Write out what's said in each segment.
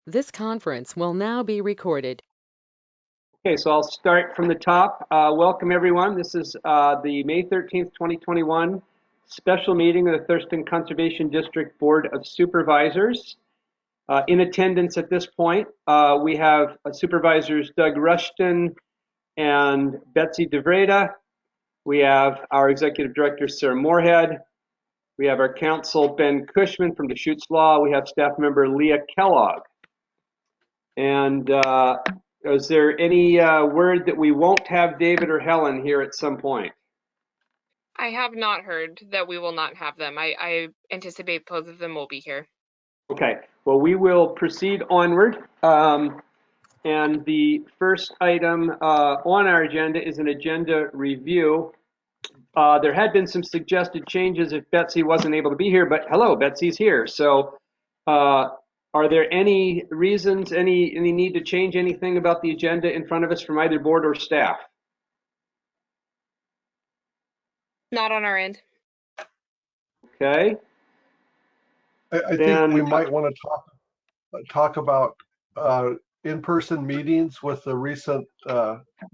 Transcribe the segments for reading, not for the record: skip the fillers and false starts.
This conference will now be recorded. Okay, so I'll start from the top. Welcome, everyone. This is the May 13th, 2021 special meeting of the Thurston Conservation District Board of Supervisors. In attendance at this point, we have Supervisors Doug Rushton and Betsy DeVreda. We have our Executive Director, Sarah Moorhead. We have our Counsel, Ben Cushman from Deschutes Law. We have Staff Member Leah Kellogg. And is there any word that we won't have David or Helen here at some point? I have not heard that we will not have them. I anticipate both of them will be here. Okay, well, we will proceed onward. And the first item on our agenda is an agenda review. There had been some suggested changes if Betsy wasn't able to be here, but hello, Betsy's here. So are there any reasons, any need to change anything about the agenda in front of us from either board or staff? Not on our end. Okay. I think we might want to talk about in-person meetings with the recent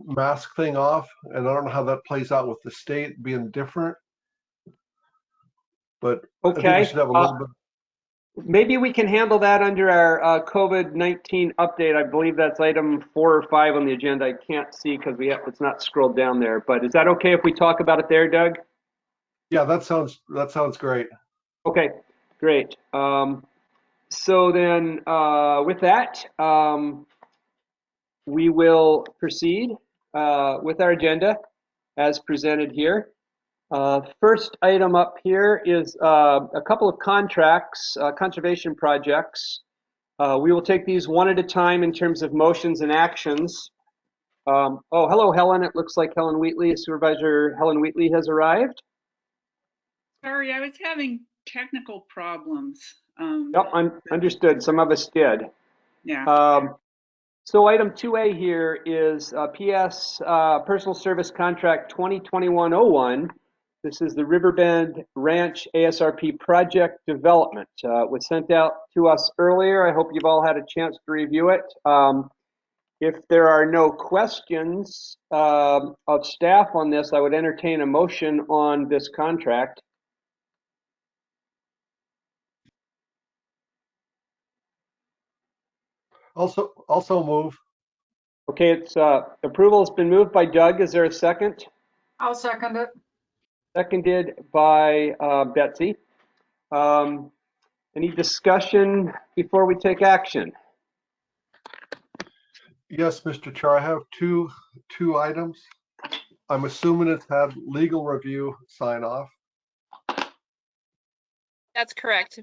mask thing off, and I don't know how that plays out with the state being different. But okay. I think we should have a little bit. Maybe we can handle that under our COVID-19 update. I believe that's item 4 or 5 on the agenda. I can't see because it's not scrolled down there. But is that okay if we talk about it there, Doug? Yeah, that sounds great. Okay, great. So then with that, we will proceed with our agenda as presented here. First item up here is a couple of contracts, conservation projects. We will take these one at a time in terms of motions and actions. Oh, hello, Helen. It looks like Helen Wheatley, Supervisor Helen Wheatley has arrived. Sorry, I was having technical problems. Yep, understood. Some of us did. Yeah. So item 2A here is PS Personal Service Contract 2021-01. This is the Riverbend Ranch ASRP project development. It was sent out to us earlier. I hope you've all had a chance to review it. If there are no questions of staff on this, I would entertain a motion on this contract. Also move. Okay, it's approval has been moved by Doug. Is there a second? I'll second it. Seconded by Betsy. Any discussion before we take action? Yes, Mr. Chair, I have two items. I'm assuming it's had legal review sign off. That's correct.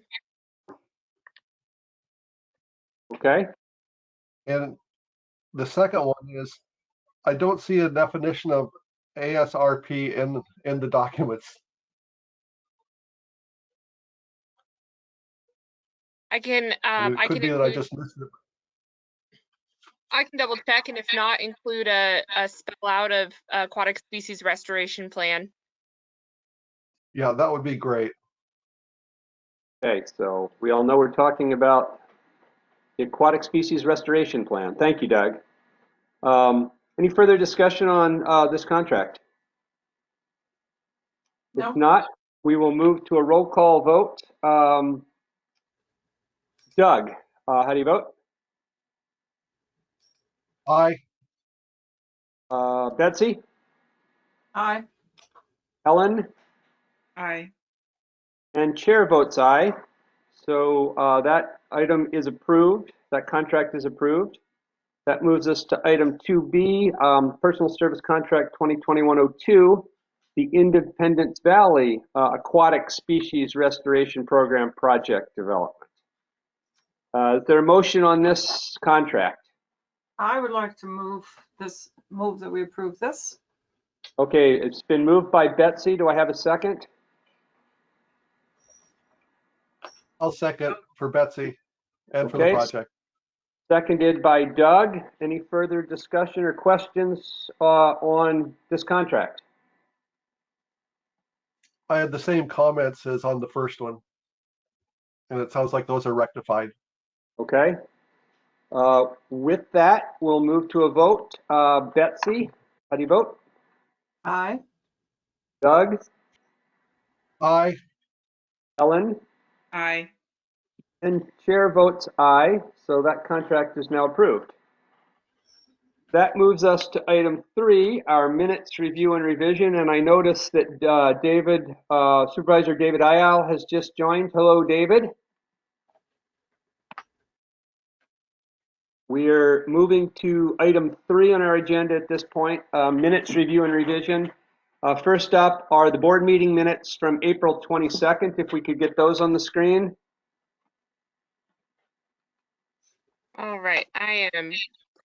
Okay. And the second one is, I don't see a definition of ASRP in the documents. I can It could be that I just missed it. I can double check, and if not, include a spell out of aquatic species restoration plan. Yeah, that would be great. Okay, so we all know we're talking about the aquatic species restoration plan. Thank you, Doug. Any further discussion on this contract? No. If not, we will move to a roll call vote. Doug, how do you vote? Aye. Betsy? Aye. Helen? Aye. And chair votes aye. So that item is approved. That contract is approved. That moves us to item 2B, Personal Service Contract 2021-02, the Independence Valley Aquatic Species Restoration Program project development. Is there a motion on this contract? I would like to move that we approve this. Okay, it's been moved by Betsy. Do I have a second? I'll second for Betsy and for the project. Seconded by Doug. Any further discussion or questions on this contract? I had the same comments as on the first one, and it sounds like those are rectified. Okay. With that, we'll move to a vote. Betsy, how do you vote? Aye. Doug? Aye. Ellen? Aye. And chair votes aye, so that contract is now approved. That moves us to item 3, our minutes review and revision. And I noticed that Supervisor David Ayal has just joined. Hello, David. We are moving to item 3 on our agenda at this point, minutes review and revision. First up are the board meeting minutes from April 22nd, if we could get those on the screen. All right, I am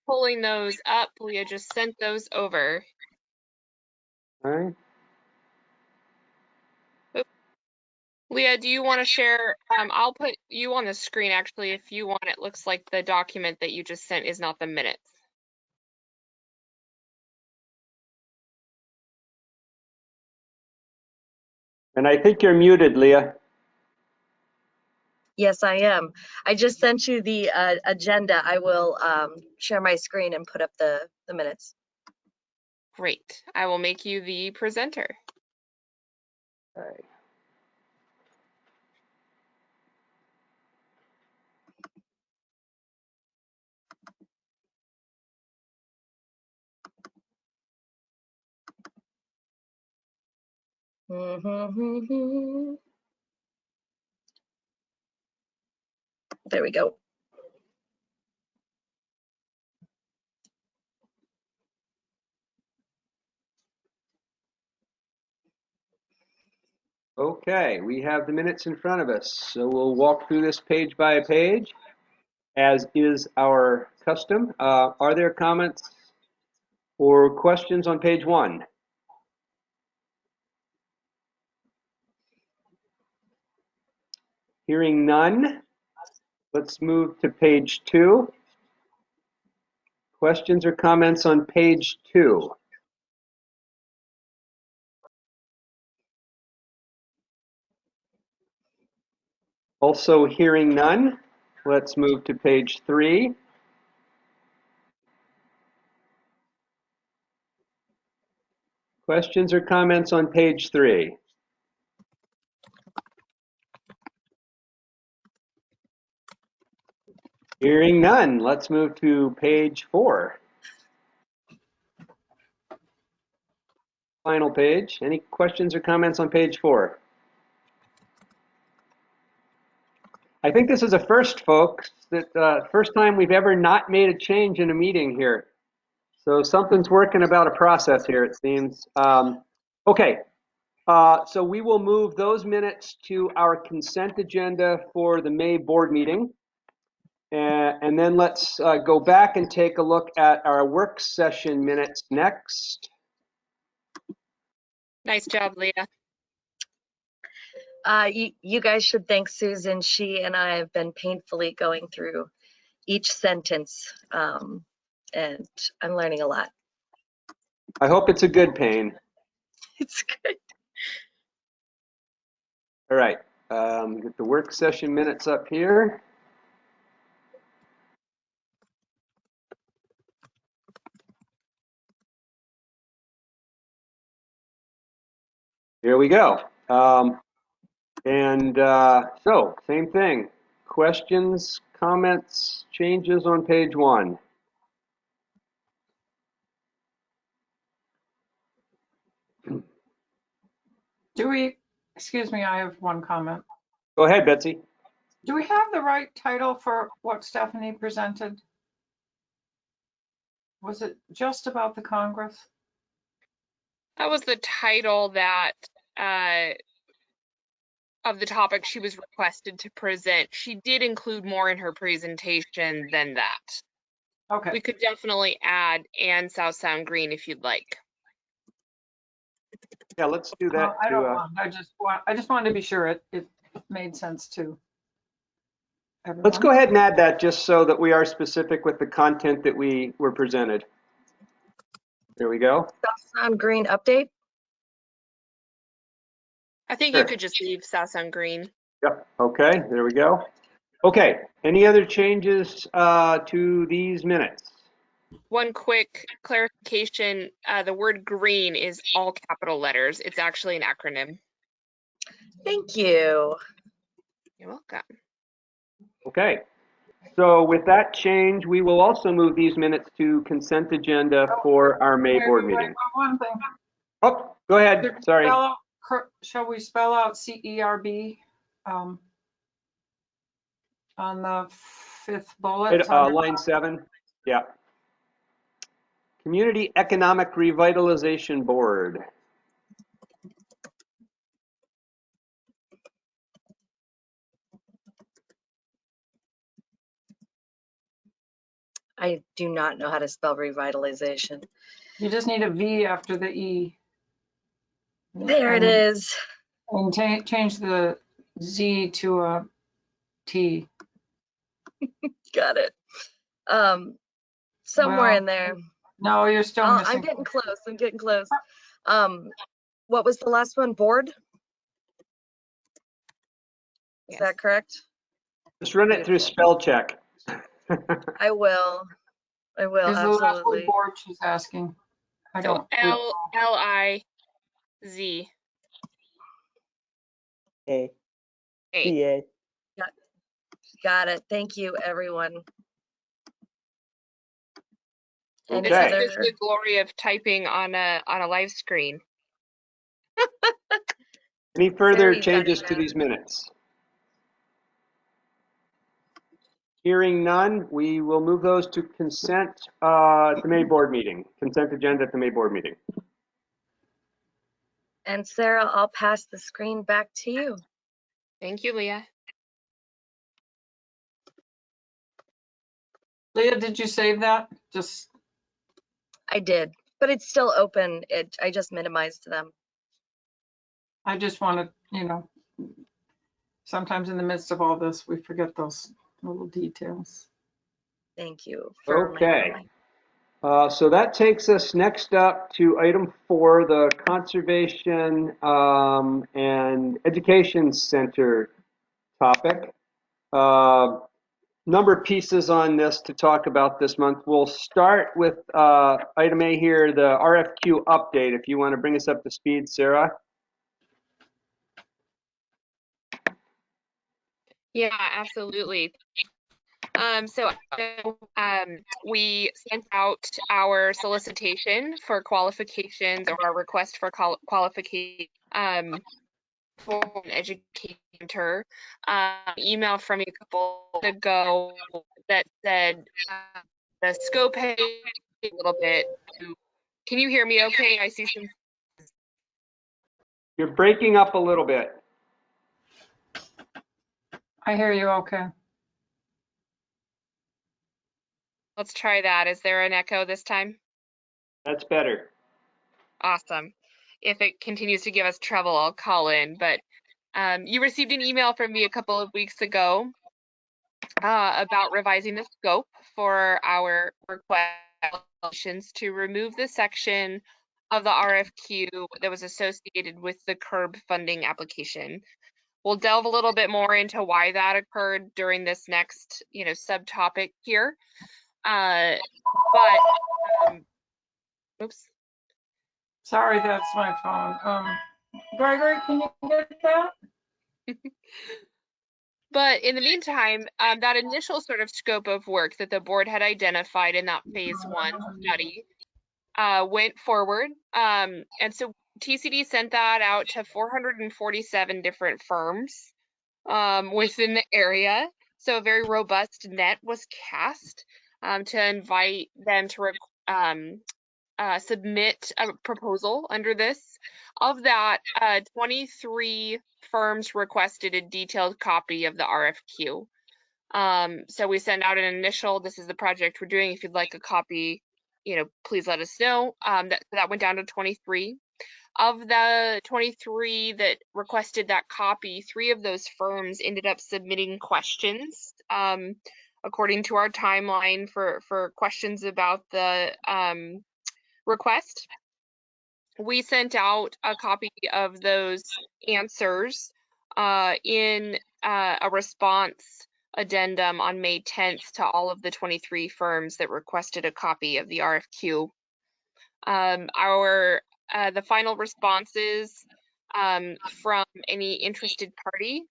pulling those up. Leah just sent those over. All right. Leah, do you want to share? I'll put you on the screen actually if you want. It looks like the document that you just sent is not the minutes. And I think you're muted, Leah. Yes, I am. I just sent you the agenda. I will share my screen and put up the minutes. Great. I will make you the presenter. Okay. There we go. Okay, we have the minutes in front of us, so we'll walk through this page by page, as is our custom. Are there comments or questions on page 1? Hearing none, let's move to page 2. Questions or comments on page 2? Also hearing none, let's move to page 3. Questions or comments on page 3? Hearing none, let's move to page 4. Final page. Any questions or comments on page 4? I think this is a first, folks. That first time we've ever not made a change in a meeting here. So something's working about a process here, it seems. Okay, so we will move those minutes to our consent agenda for the May board meeting. And then let's go back and take a look at our work session minutes next. Nice job, Leah. You guys should thank Susan. She and I have been painfully going through each sentence, and I'm learning a lot. I hope it's a good pain. It's good. All right, get the work session minutes up here. Here we go. So, same thing. Questions, comments, changes on page 1. Excuse me, I have one comment. Go ahead, Betsy. Do we have the right title for what Stephanie presented? Was it just about the Congress? That was the title that of the topic she was requested to present. She did include more in her presentation than that. Okay. We could definitely add and South Sound Green if you'd like. Yeah, let's do that. I don't want. I just wanted to be sure it made sense to everyone. Let's go ahead and add that just so that we are specific with the content that we were presented. There we go. South Sound Green update. I think Sure. you could just leave South Sound Green. Yep. Okay. There we go. Okay, any other changes to these minutes? One quick clarification, the word green is all capital letters. It's actually an acronym. Thank you. You're welcome. Okay, so with that change, we will also move these minutes to consent agenda for our May board meeting. One thing. Oh, go ahead, sorry. Shall we spell out CERB on the 5th bullet? Line 7, yeah. Community Economic Revitalization Board. I do not know how to spell revitalization. You just need a V after the E. There it is. And change the Z to a T. Got it. Somewhere Well, in there. No, you're still missing. I'm getting close. I'm getting close. What was the last one? Board? Is Yes. that correct? Just run it through spell check. I will. I will, Is the last one absolutely. board she's asking? I So don't. L-I-Z. A. A. CA. Got it. Thank you, everyone. Okay. This is just the glory of typing on a live screen. Any further Very changes to these minutes? Hearing none, we will move those to consent at the May board meeting, consent agenda at the May board meeting. And Sarah, I'll pass the screen back to you. Thank you, Leah. Leah, did you save that? I did, but it's still open. I just minimized them. I just want to, sometimes in the midst of all this, we forget those little details. Thank you for Okay. So that takes us next up to item 4, the Conservation and Education Center topic. Number of pieces on this to talk about this month. We'll start with item A here, the RFQ update. If you want to bring us up to speed, Sarah. Yeah, absolutely. We sent out our solicitation for qualifications, or our request for qualification for an educator. Email from me a couple ago that said the scope had a little bit. Can you hear me okay? I see some. You're breaking up a little bit. I hear you okay. Let's try that. Is there an echo this time? That's better. Awesome. If it continues to give us trouble, I'll call in. But you received an email from me a couple of weeks ago about revising the scope for our request to remove the section of the RFQ that was associated with the CURB funding application. We'll delve a little bit more into why that occurred during this next, subtopic here. Oops. Sorry, that's my phone. Gregory, can you get that? But in the meantime, that initial sort of scope of work that the board had identified in that phase 1 study went forward. And so TCD sent that out to 447 different firms within the area. So a very robust net was cast to invite them to submit a proposal under this. Of that, 23 firms requested a detailed copy of the RFQ. So we send out an initial, this is the project we're doing. If you'd like a copy, please let us know. That went down to 23. Of the 23 that requested that copy, 3 of those firms ended up submitting questions according to our timeline for questions about the request. We sent out a copy of those answers in a response addendum on May 10th to all of the 23 firms that requested a copy of the RFQ. The final responses from any interested party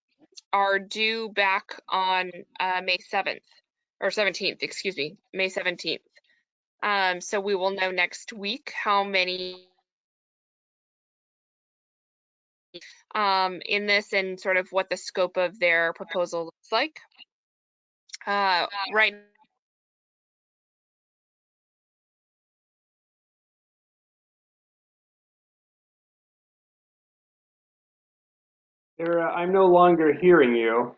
are due back on May 7th or 17th, excuse me, May 17th. So we will know next week how many in this and sort of what the scope of their proposal looks like. Right. Sarah, I'm no longer hearing you.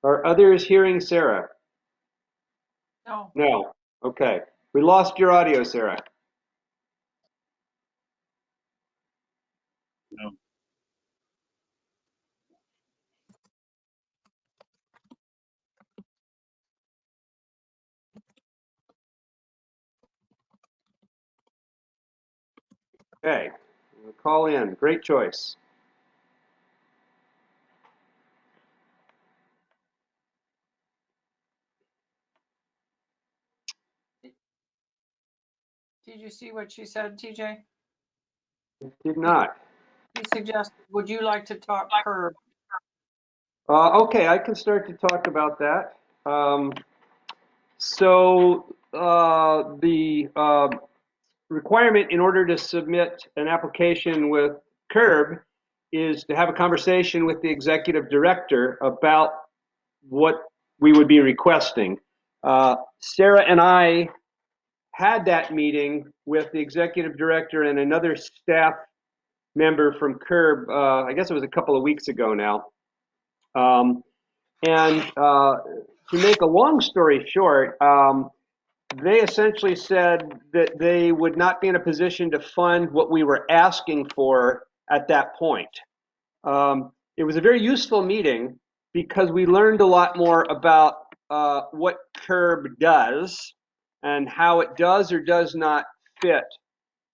Are others hearing Sarah? No. No. Okay. We lost your audio, Sarah. No. Okay. We'll call in. Great choice. Did you see what she said, TJ? Did not. He suggested, would you like to talk curb? Okay, I can start to talk about that. The requirement in order to submit an application with CURB is to have a conversation with the executive director about what we would be requesting. Sarah and I had that meeting with the executive director and another staff member from CURB, I guess it was a couple of weeks ago now. To make a long story short, they essentially said that they would not be in a position to fund what we were asking for at that point. It was a very useful meeting because we learned a lot more about what CURB does and how it does or does not fit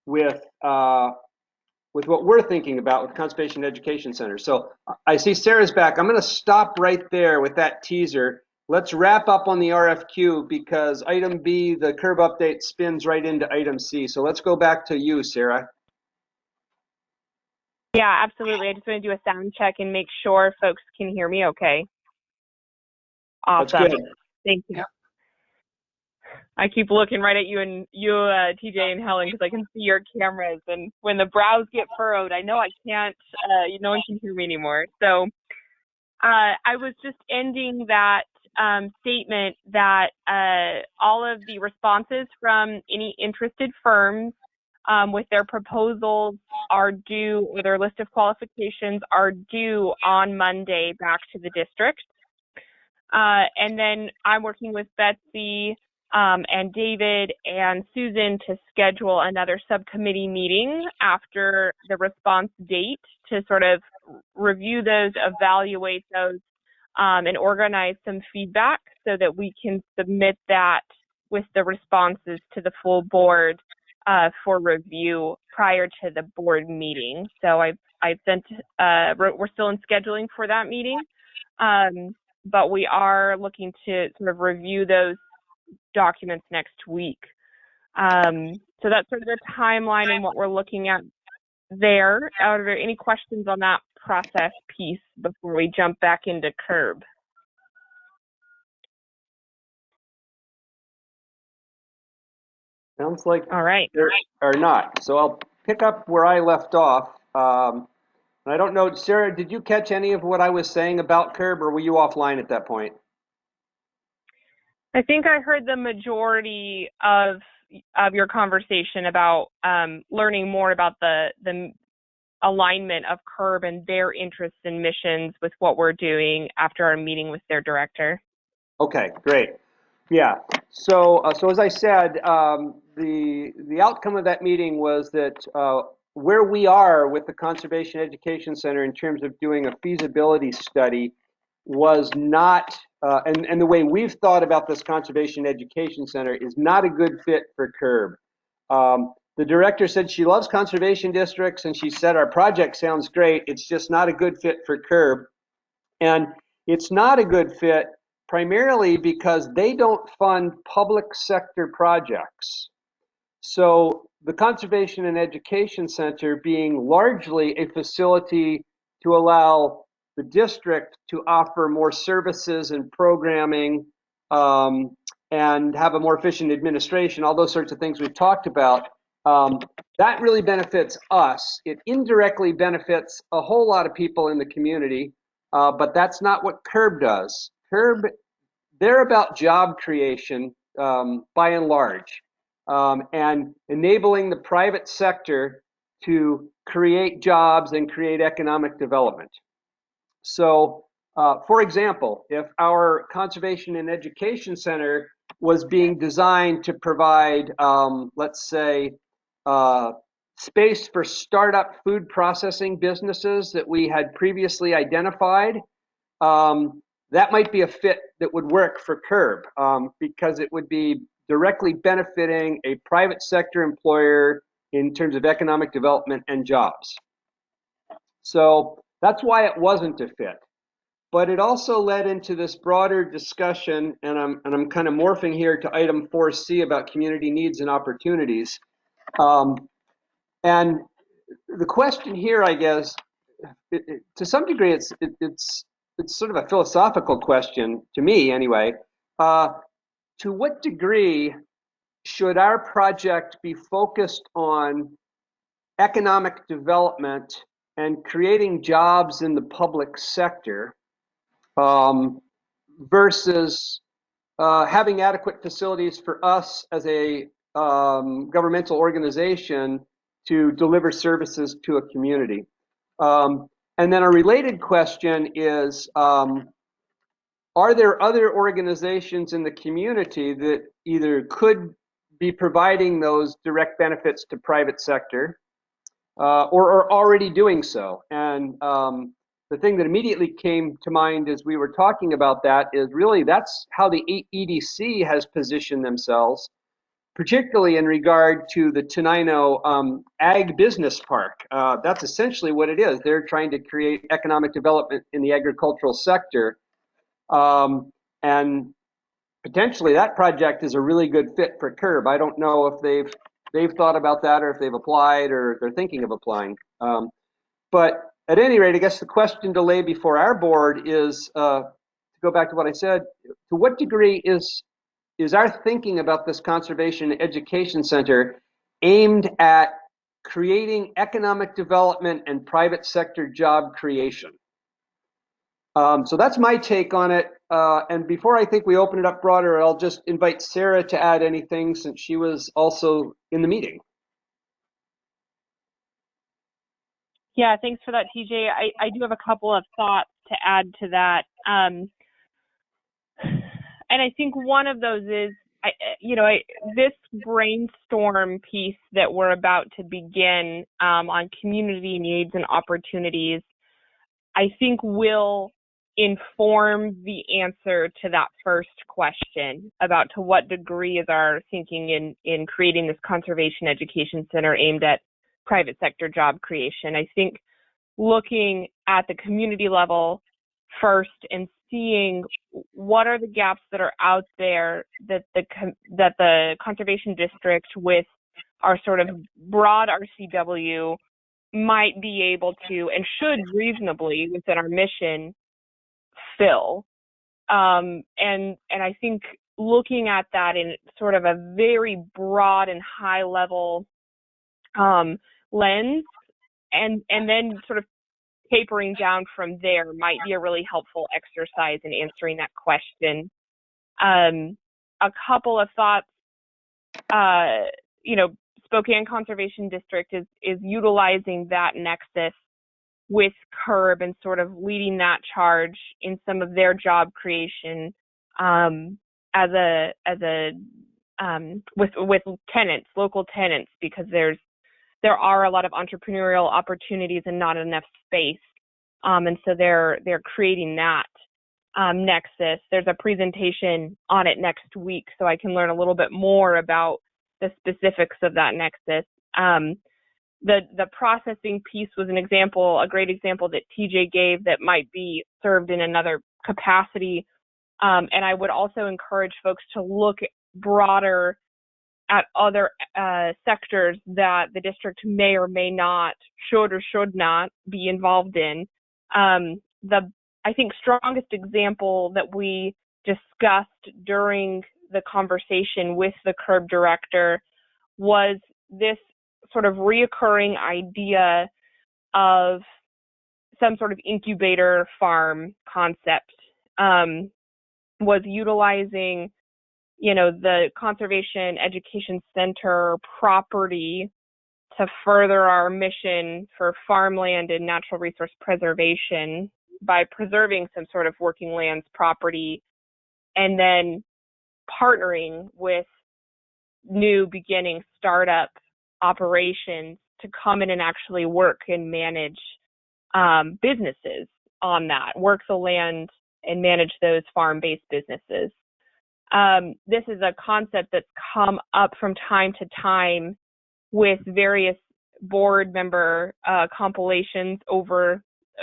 with what we're thinking about with Conservation Education Center. So I see Sarah's back. I'm going to stop right there with that teaser. Let's wrap up on the RFQ because item B, the CURB update, spins right into item C. So let's go back to you, Sarah. Yeah, absolutely. I just want to do a sound check and make sure folks can hear me okay. Awesome. That's good. Thank you. Yep. I keep looking right at you and TJ and Helen, because I can see your cameras. And when the brows get furrowed, I know I can't, no one can hear me anymore. So I was just ending that statement that all of the responses from any interested firms with their proposals are due, or their list of qualifications are due on Monday back to the district. And then I'm working with Betsy and David and Susan to schedule another subcommittee meeting after the response date to sort of review those, evaluate those, and organize some feedback so that we can submit that with the responses to the full board for review prior to the board meeting. So I've sent, we're still in scheduling for that meeting, but we are looking to sort of review those documents next week. So that's sort of the timeline and what we're looking at there. Are there any questions on that process piece before we jump back into CURB? Sounds like All right. there are not. So I'll pick up where I left off. I don't know, Sarah, did you catch any of what I was saying about CURB, or were you offline at that point? I think I heard the majority of your conversation about learning more about the alignment of CURB and their interests and missions with what we're doing after our meeting with their director. Okay, great. Yeah. So as I said, the outcome of that meeting was that where we are with the Conservation Education Center in terms of doing a feasibility study was not, and the way we've thought about this Conservation Education Center is not a good fit for CURB. The director said she loves conservation districts, and she said our project sounds great. It's just not a good fit for CURB. And it's not a good fit primarily because they don't fund public sector projects. So the Conservation and Education Center being largely a facility to allow the district to offer more services and programming and have a more efficient administration, all those sorts of things we've talked about, that really benefits us. It indirectly benefits a whole lot of people in the community, but that's not what CURB does. CURB, they're about job creation by and large, and enabling the private sector to create jobs and create economic development. So, for example, if our Conservation and Education Center was being designed to provide, let's say, space for startup food processing businesses that we had previously identified, that might be a fit that would work for CURB because it would be directly benefiting a private sector employer in terms of economic development and jobs. So that's why it wasn't a fit. But it also led into this broader discussion, and I'm kind of morphing here to item 4C about community needs and opportunities. And the question here, I guess, to some degree, it's sort of a philosophical question to me, anyway. To what degree should our project be focused on economic development and creating jobs in the public sector versus having adequate facilities for us as a governmental organization to deliver services to a community? And then a related question is, are there other organizations in the community that either could be providing those direct benefits to private sector or are already doing so? And the thing that immediately came to mind as we were talking about that is really that's how the EDC has positioned themselves, particularly in regard to the Tenino Ag Business Park. That's essentially what it is. They're trying to create economic development in the agricultural sector. And potentially that project is a really good fit for CURB. I don't know if they've thought about that or if they've applied or they're thinking of applying. But at any rate, I guess the question to lay before our board is, to go back to what I said, to what degree is our thinking about this Conservation Education Center aimed at creating economic development and private sector job creation? So that's my take on it. And before I think we open it up broader, I'll just invite Sarah to add anything since she was also in the meeting. Yeah, thanks for that, TJ. I do have a couple of thoughts to add to that. And I think one of those is, this brainstorm piece that we're about to begin on community needs and opportunities, I think will inform the answer to that first question about to what degree is our thinking in creating this Conservation Education Center aimed at private sector job creation. I think looking at the community level first and seeing what are the gaps that are out there that the conservation district with our sort of broad RCW might be able to and should reasonably within our mission fill. And I think looking at that in sort of a very broad and high level lens and then sort of tapering down from there might be a really helpful exercise in answering that question. A couple of thoughts, Spokane Conservation District is utilizing that nexus with CURB and sort of leading that charge in some of their job creation with tenants, local tenants, because there are a lot of entrepreneurial opportunities and not enough space, and so they're creating that nexus. There's a presentation on it next week, so I can learn a little bit more about the specifics of that nexus. The processing piece was a great example that TJ gave that might be served in another capacity. And I would also encourage folks to look broader at other sectors that the district may or may not, should or should not be involved in. I think strongest example that we discussed during the conversation with the CURB director was this sort of reoccurring idea of some sort of incubator farm concept, was utilizing, the Conservation Education Center property to further our mission for farmland and natural resource preservation by preserving some sort of working lands property, and then partnering with new beginning startup operations to come in and actually work and manage businesses on that, work the land and manage those farm-based businesses. This is a concept that's come up from time to time with various board member compilations over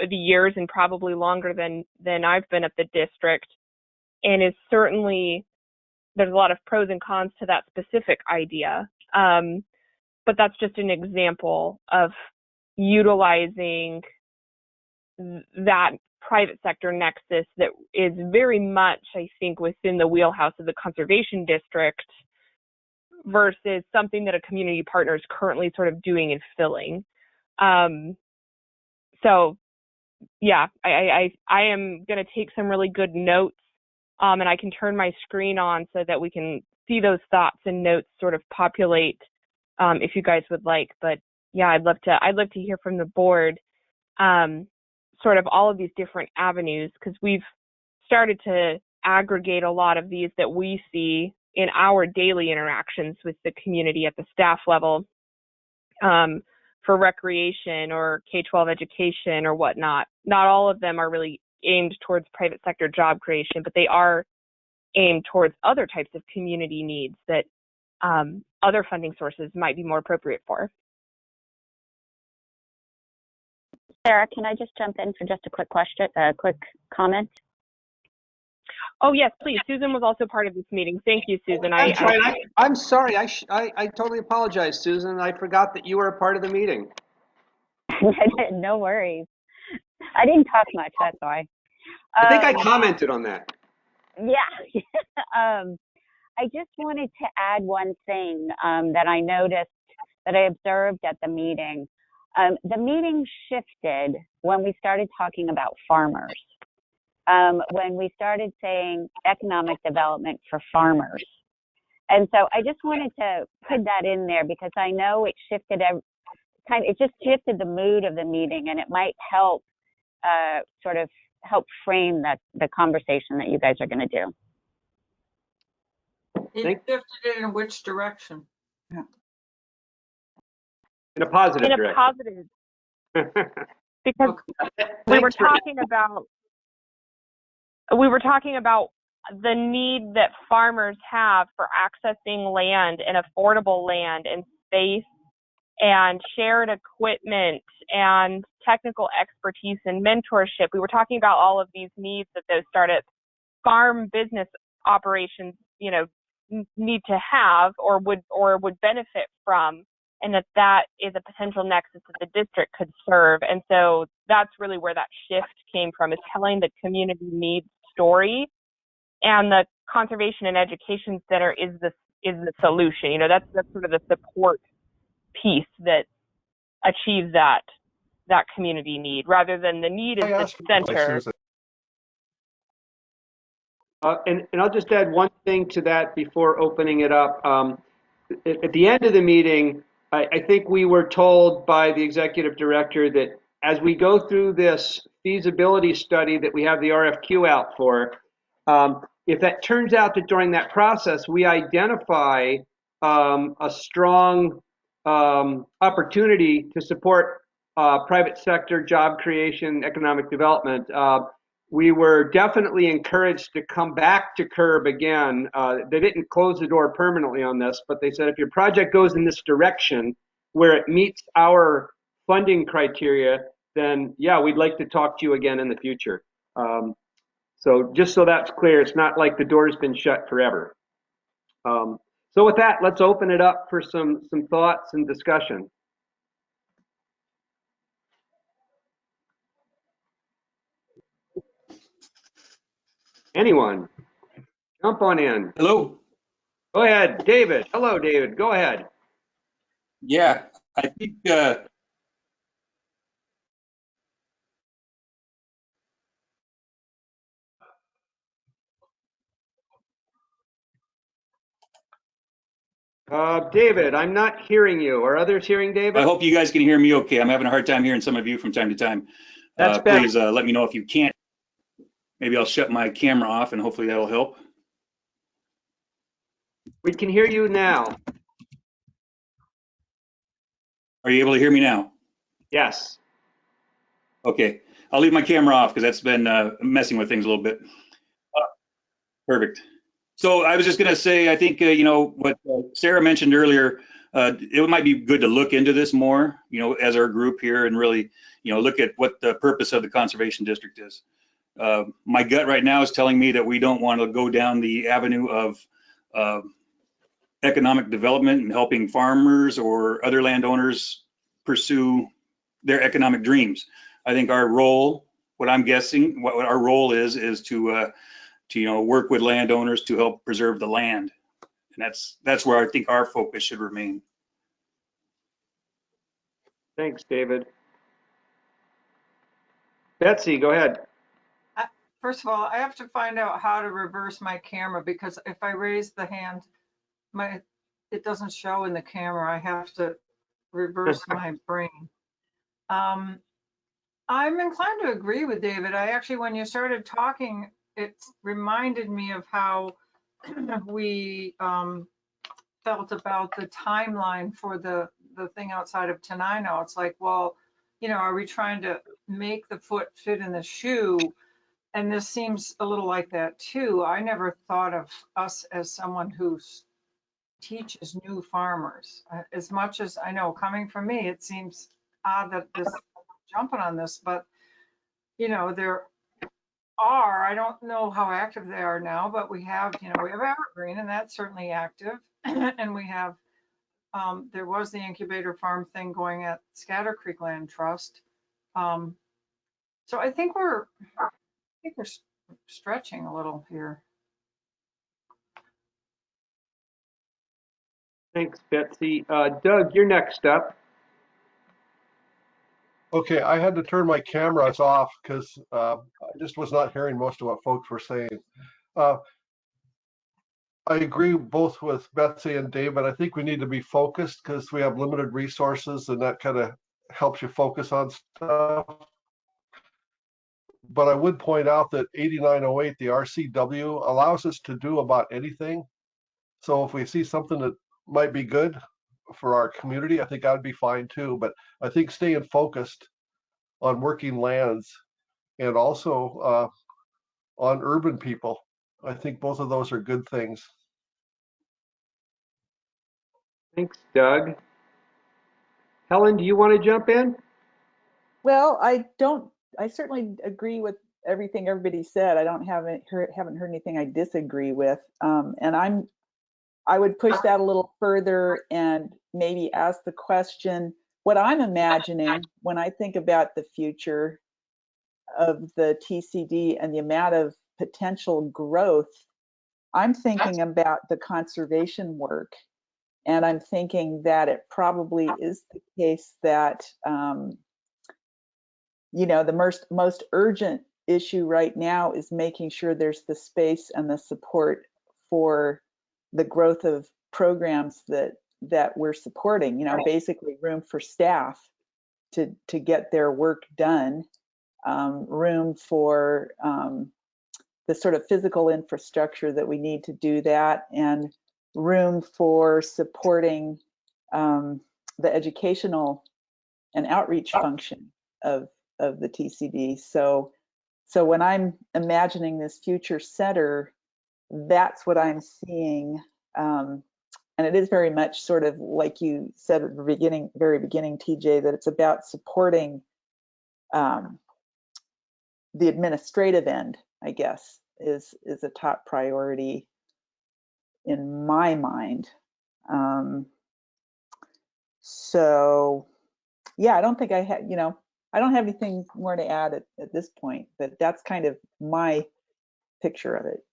the years, and probably longer than I've been at the district, and is certainly, there's a lot of pros and cons to that specific idea. But that's just an example of utilizing that private sector nexus that is very much, I think, within the wheelhouse of the conservation district versus something that a community partner is currently sort of doing and filling. So yeah, I am going to take some really good notes, and I can turn my screen on so that we can see those thoughts and notes sort of populate, if you guys would like. But yeah, I'd love to hear from the board, sort of all of these different avenues, because we've started to aggregate a lot of these that we see in our daily interactions with the community at the staff level, for recreation or K-12 education or whatnot. Not all of them are really aimed towards private sector job creation, but they are aimed towards other types of community needs that other funding sources might be more appropriate for. Sarah, can I just jump in for just a quick question, a quick comment? Oh yes, please. Susan was also part of this meeting. Thank you, Susan. I'm sorry. I totally apologize, Susan. I forgot that you were a part of the meeting. No worries. I didn't talk much, that's why. I think I commented on that. Yeah. I just wanted to add one thing that I noticed, that I observed at the meeting. The meeting shifted when we started talking about farmers. When we started saying economic development for farmers. And so I just wanted to put that in there because I know it shifted, it just shifted the mood of the meeting, and it might help sort of help frame the conversation that you guys are going to do. It shifted it in which direction? Yeah. In a positive direction. Because we were talking about the need that farmers have for accessing land and affordable land and space and shared equipment and technical expertise and mentorship. We were talking about all of these needs that those startup farm business operations, need to have or would benefit from, and that is a potential nexus that the district could serve. And so that's really where that shift came from, is telling the community needs story, and the Conservation and Education Center is the solution. That's sort of the support piece that achieves that community need, rather than the need is the center. And I'll just add one thing to that before opening it up. At the end of the meeting, I think we were told by the executive director that as we go through this feasibility study that we have the RFQ out for, if that turns out that during that process we identify a strong opportunity to support private sector job creation, economic development, we were definitely encouraged to come back to CURB again. They didn't close the door permanently on this, but they said if your project goes in this direction, where it meets our funding criteria, then yeah, we'd like to talk to you again in the future. So just so that's clear, it's not like the door's been shut forever. So with that, let's open it up for some thoughts and discussion. Anyone? Jump on in. Hello. Go ahead, David. Hello, David. Go ahead. Yeah, I think David, I'm not hearing you. Are others hearing David? I hope you guys can hear me okay. I'm having a hard time hearing some of you from time to time. That's better. Please let me know if you can't. Maybe I'll shut my camera off and hopefully that'll help. We can hear you now. Are you able to hear me now? Yes. Okay, I'll leave my camera off because that's been messing with things a little bit. Perfect. So I was just going to say, I think, you know, what Sarah mentioned earlier, it might be good to look into this more, you know, as our group here and really, you know, look at what the purpose of the conservation district is. My gut right now is telling me that we don't want to go down the avenue of economic development and helping farmers or other landowners pursue their economic dreams. I think our role, what I'm guessing, what our role is to you know, work with landowners to help preserve the land, and that's where I think our focus should remain. Thanks, David. Betsy, go ahead. First of all, I have to find out how to reverse my camera, because if I raise the hand, it doesn't show in the camera. I have to reverse my brain. I'm inclined to agree with David. I actually, when you started talking, it reminded me of how we felt about the timeline for the thing outside of Tenino. It's like, well, you know, are we trying to make the foot fit in the shoe? And this seems a little like that too. I never thought of us as someone who teaches new farmers. As much as I know, coming from me, it seems odd that this jumping on this, but you know, there are, I don't know how active they are now, but we have, you know, we have Evergreen, and that's certainly active. And we have, there was the incubator farm thing going at Scatter Creek Land Trust. So I think we're stretching a little here. Thanks, Betsy. Doug, you're next up. Okay, I had to turn my cameras off because I just was not hearing most of what folks were saying. I agree both with Betsy and David. I think we need to be focused because we have limited resources, and that kind of helps you focus on stuff. But I would point out that 8908, the RCW, allows us to do about anything. So if we see something that might be good for our community, I think that'd be fine too. But I think staying focused on working lands and also on urban people, I think both of those are good things. Thanks, Doug. Helen, do you want to jump in? Well, I certainly agree with everything everybody said. I haven't heard anything I disagree with. And I would push that a little further and maybe ask the question, what I'm imagining when I think about the future of the TCD and the amount of potential growth, I'm thinking about the conservation work. And I'm thinking that it probably is the case that, you know, the most urgent issue right now is making sure there's the space and the support for the growth of programs that we're supporting, you know, basically room for staff to get their work done, room for the sort of physical infrastructure that we need to do that, and room for supporting the educational and outreach function of the TCD. So when I'm imagining this future center, that's what I'm seeing it is very much sort of like you said at the beginning, very beginning, TJ, that it's about supporting the administrative end, I guess, is a top priority in my mind. So yeah, I don't think I had, I don't have anything more to add at this point, but that's kind of my picture of it.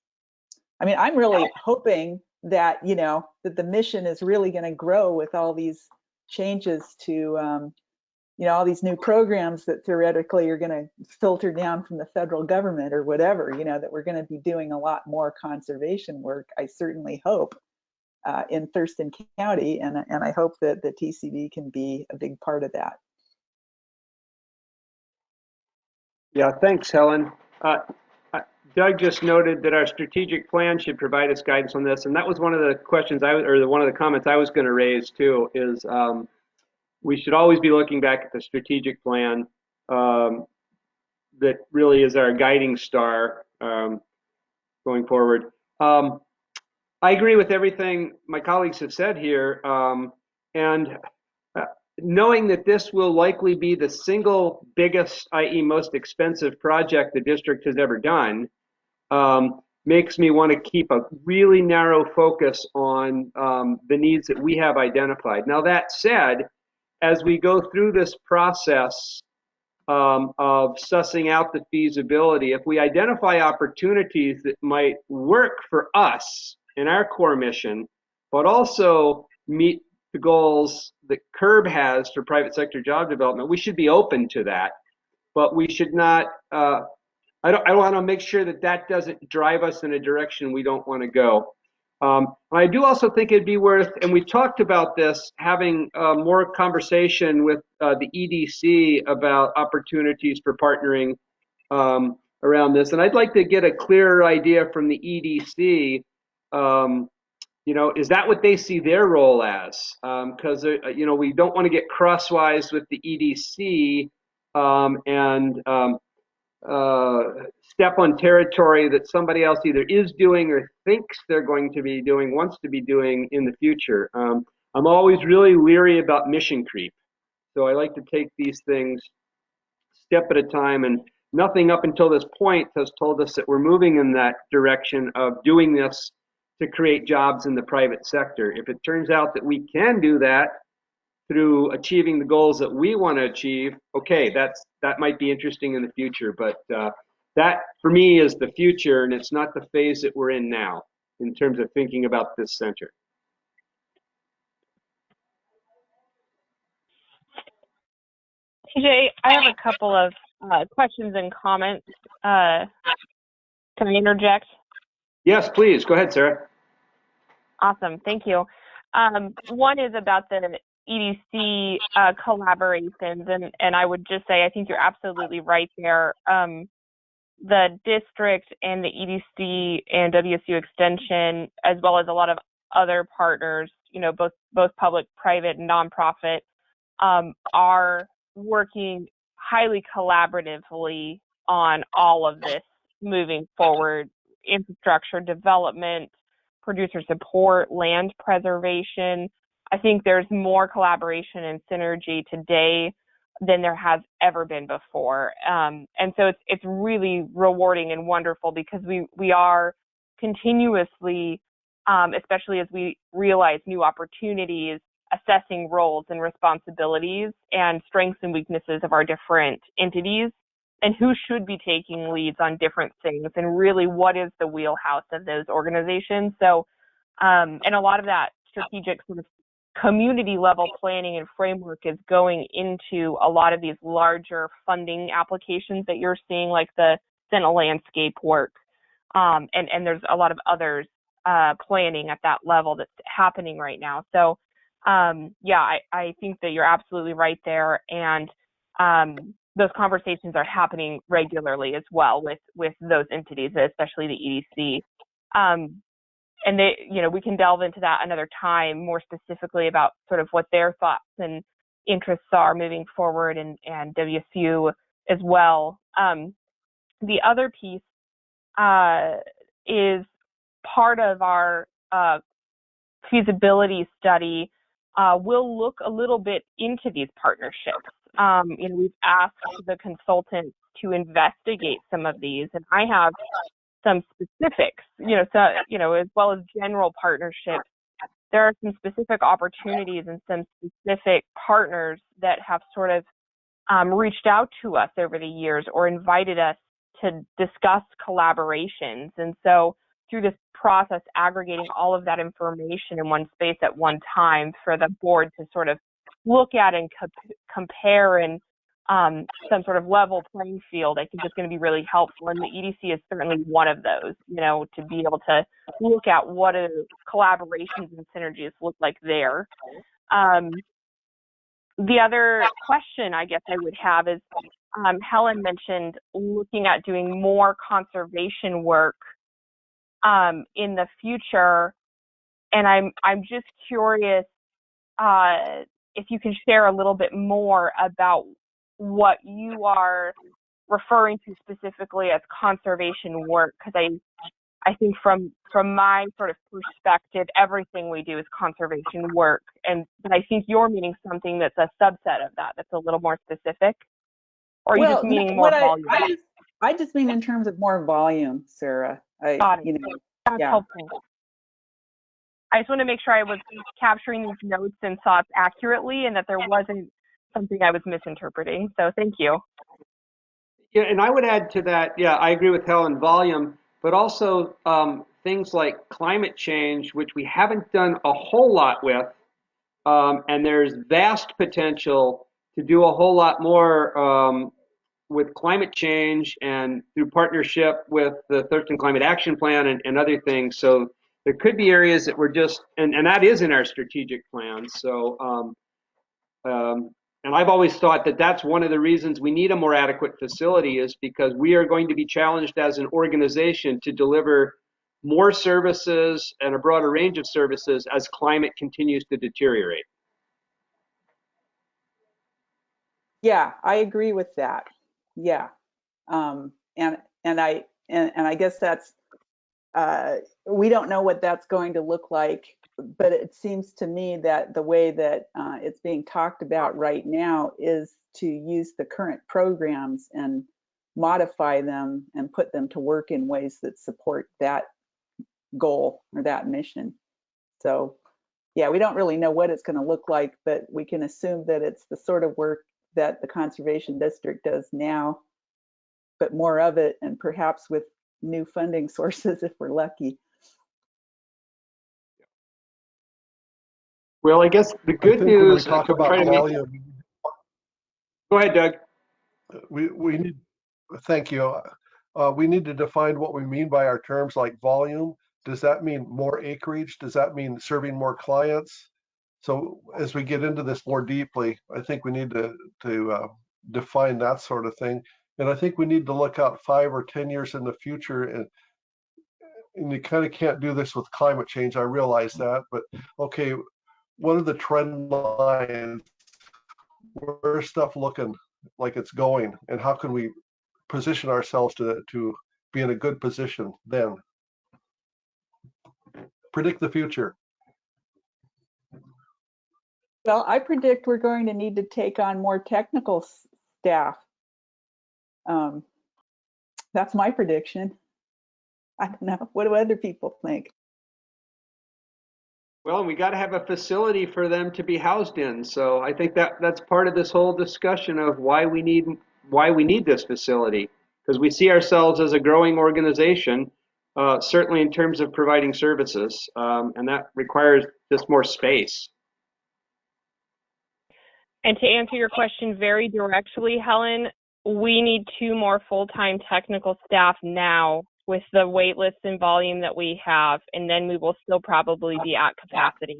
I mean, I'm really hoping that, that the mission is really going to grow with all these changes to, all these new programs that theoretically are going to filter down from the federal government or whatever, that we're going to be doing a lot more conservation work. I certainly hope in Thurston County, and I hope that the TCD can be a big part of that. Yeah, thanks, Helen. Doug just noted that our strategic plan should provide us guidance on this, and that was one of the questions one of the comments I was going to raise too. Is we should always be looking back at the strategic plan that really is our guiding star going forward. I agree with everything my colleagues have said here, and knowing that this will likely be the single biggest, i.e. most expensive project the district has ever done, makes me want to keep a really narrow focus on the needs that we have identified. Now, that said, as we go through this process of sussing out the feasibility, if we identify opportunities that might work for us in our core mission, but also meet the goals that CURB has for private sector job development, we should be open to that. But we should not, I want to make sure that that doesn't drive us in a direction we don't want to go. I do also think it'd be worth, and we've talked about this, having more conversation with the EDC about opportunities for partnering around this. And I'd like to get a clearer idea from the EDC. Is that what they see their role as? Because we don't want to get crosswise with the EDC and step on territory that somebody else either is doing or thinks they're going to be doing, wants to be doing in the future. I'm always really leery about mission creep. So I like to take these things step at a time, and nothing up until this point has told us that we're moving in that direction of doing this to create jobs in the private sector. If it turns out that we can do that through achieving the goals that we want to achieve, okay, that might be interesting in the future, but that for me is the future, and it's not the phase that we're in now in terms of thinking about this center. TJ, I have a couple of questions and comments. Can I interject? Yes, please. Go ahead, Sarah. Awesome. Thank you. One is about the EDC collaborations, and I would just say I think you're absolutely right there. The district and the EDC and WSU Extension, as well as a lot of other partners, both public, private, and nonprofit, are working highly collaboratively on all of this moving forward: infrastructure development, producer support, land preservation. I think there's more collaboration and synergy today than there has ever been before. And so it's really rewarding and wonderful, because we are continuously, especially as we realize new opportunities, assessing roles and responsibilities and strengths and weaknesses of our different entities, and who should be taking leads on different things, and really what is the wheelhouse of those organizations. So, and a lot of that strategic sort of community level planning and framework is going into a lot of these larger funding applications that you're seeing, like the Sentinel landscape work. And there's a lot of others planning at that level that's happening right now. So yeah, I think that you're absolutely right there. And those conversations are happening regularly as well with those entities, especially the EDC. And they, we can delve into that another time more specifically about sort of what their thoughts and interests are moving forward, and WSU as well. The other piece is part of our feasibility study will look a little bit into these partnerships. We've asked the consultants to investigate some of these, and I have some specifics, as well as general partnerships. There are some specific opportunities and some specific partners that have sort of reached out to us over the years or invited us to discuss collaborations. And so through this process, aggregating all of that information in one space at one time for the board to sort of look at and compare and some sort of level playing field, I think is going to be really helpful. And the EDC is certainly one of those, to be able to look at what do collaborations and synergies look like there. The other question I guess I would have is, Helen mentioned looking at doing more conservation work in the future, and I'm just curious if you can share a little bit more about what you are referring to specifically as conservation work, because I think from my sort of perspective, everything we do is conservation work, but I think you're meaning something that's a subset of that, that's a little more specific, or are you just meaning more volume? I just mean in terms of more volume, Sarah. Got it. That's helpful. I just want to make sure I was capturing these notes and thoughts accurately and that there wasn't something I was misinterpreting. So thank you. Yeah, and I would add to that, I agree with Helen, volume, but also things like climate change, which we haven't done a whole lot with, and there's vast potential to do a whole lot more with climate change and through partnership with the Thurston Climate Action Plan and other things. So there could be areas that we're just, and that is in our strategic plan. So, and I've always thought that that's one of the reasons we need a more adequate facility, is because we are going to be challenged as an organization to deliver more services and a broader range of services as climate continues to deteriorate. Yeah, I agree with that. Yeah, and I guess that's we don't know what that's going to look like, but it seems to me that the way that it's being talked about right now is to use the current programs and modify them and put them to work in ways that support that goal or that mission. So yeah, we don't really know what it's going to look like, but we can assume that it's the sort of work that the Conservation District does now, but more of it, and perhaps with new funding sources if we're lucky. Well, I guess the good news. When we talk about volume, go ahead, Doug. We need. Thank you. We need to define what we mean by our terms like volume. Does that mean more acreage? Does that mean serving more clients? So as we get into this more deeply, I think we need to define that sort of thing. And I think we need to look out 5 or 10 years in the future. And you kind of can't do this with climate change. I realize that, but okay, what are the trend lines? Where's stuff looking like it's going? And how can we position ourselves to be in a good position then? Predict the future. Well, I predict we're going to need to take on more technical staff. That's my prediction. I don't know. What do other people think? Well, and we got to have a facility for them to be housed in. So I think that's part of this whole discussion of why we need this facility, because we see ourselves as a growing organization, certainly in terms of providing services, and that requires just more space. And to answer your question very directly, Helen, we need 2 more full-time technical staff now with the wait list and volume that we have, and then we will still probably be at capacity.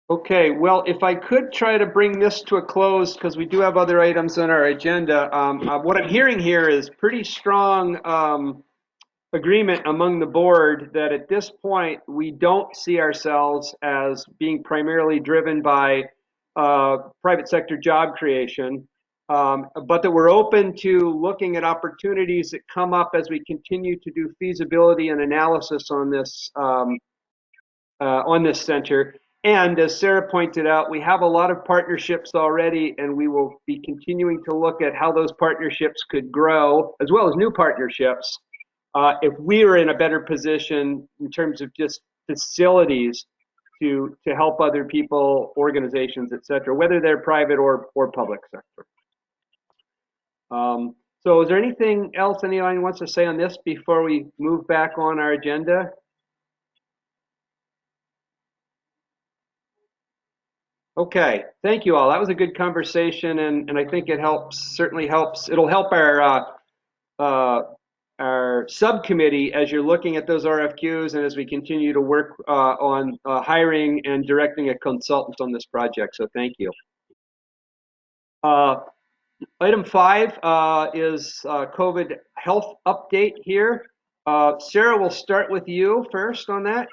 Okay, well, if I could try to bring this to a close, because we do have other items on our agenda. What I'm hearing here is pretty strong agreement among the board that at this point we don't see ourselves as being primarily driven by private sector job creation. but that we're open to looking at opportunities that come up as we continue to do feasibility and analysis on this center. And as Sarah pointed out, we have a lot of partnerships already, and we will be continuing to look at how those partnerships could grow, as well as new partnerships, if we are in a better position in terms of just facilities to help other people, organizations, et cetera, whether they're private or public sector. So is there anything else anyone wants to say on this before we move back on our agenda? Okay, thank you all. That was a good conversation, and I think it helps, certainly helps. It'll help our subcommittee as you're looking at those RFQs and as we continue to work on hiring and directing a consultant on this project. So thank you. Item 5 is COVID health update here. Sarah, we'll start with you first on that.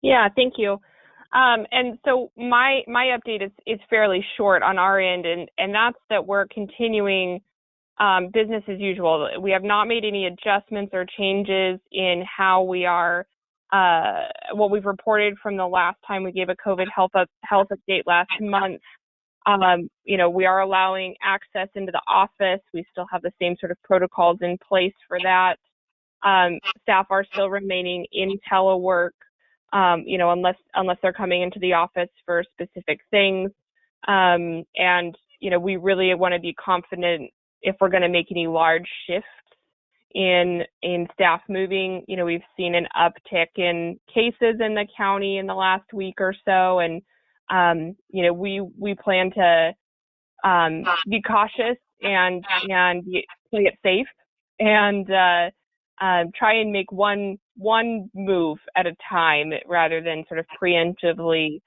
Yeah, thank you. And so my update is fairly short on our end, and that's that we're continuing business as usual. We have not made any adjustments or changes in how we are, what we've reported from the last time we gave a COVID health update last month. You know, we are allowing access into the office. We still have the same sort of protocols in place for that. Staff are still remaining in telework, you know, unless they're coming into the office for specific things. And, you know, we really want to be confident if we're going to make any large shifts in staff moving. You know, we've seen an uptick in cases in the county in the last week or so, and you know, we plan to be cautious and play it safe and try and make one move at a time rather than sort of preemptively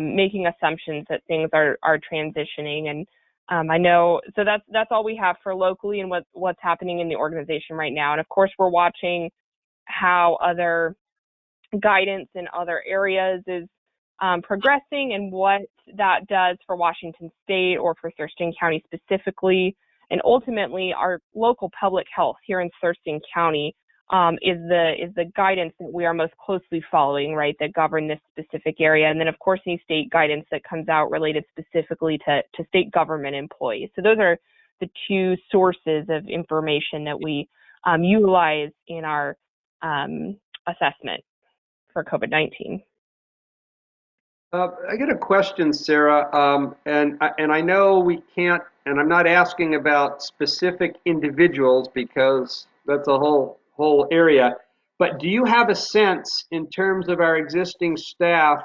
making assumptions that things are transitioning. And I know, so that's all we have for locally and what's happening in the organization right now. And of course, we're watching how other guidance in other areas is progressing and what that does for Washington State or for Thurston County specifically. And ultimately, our local public health here in Thurston County is the guidance that we are most closely following, right, that govern this specific area. And then, of course, any state guidance that comes out related specifically to state government employees. So those are the two sources of information that we utilize in our assessment for COVID-19. I got a question, Sarah, and I know we can't, and I'm not asking about specific individuals because that's a whole area, but do you have a sense in terms of our existing staff,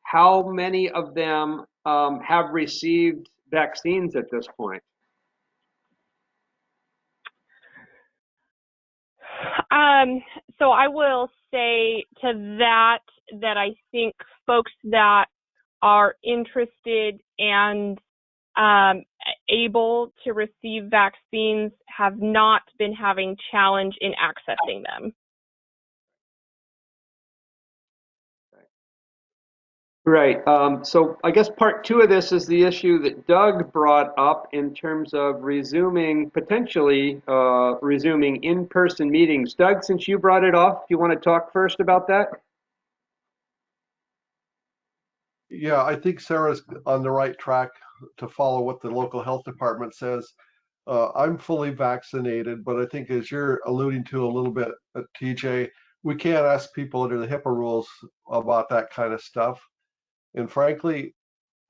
how many of them have received vaccines at this point? So I will say to that I think folks that are interested and able to receive vaccines have not been having challenge in accessing them. Right. So I guess part 2 of this is the issue that Doug brought up in terms of potentially resuming in-person meetings. Doug, since you brought it up, do you want to talk first about that? Yeah, I think Sarah's on the right track to follow what the local health department says. I'm fully vaccinated, but I think as you're alluding to a little bit, TJ, we can't ask people under the HIPAA rules about that kind of stuff. And frankly,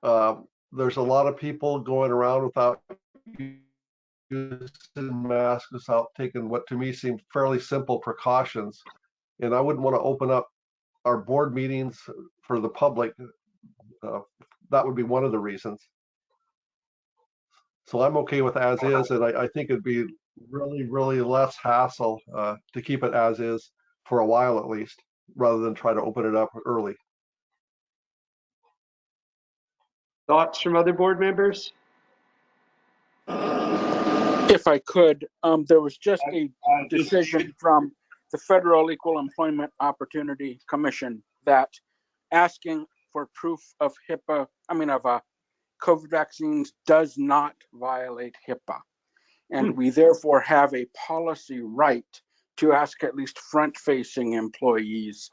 there's a lot of people going around without using masks, without taking what to me seem fairly simple precautions. And I wouldn't want to open up our board meetings for the public. That would be one of the reasons. So I'm okay with as is, and I think it'd be really, really less hassle to keep it as is for a while at least, rather than try to open it up early. Thoughts from other board members? If I could, there was just a decision from the Federal Equal Employment Opportunity Commission that asking for proof of HIPAA, of COVID vaccines does not violate HIPAA. And we therefore have a policy right to ask at least front-facing employees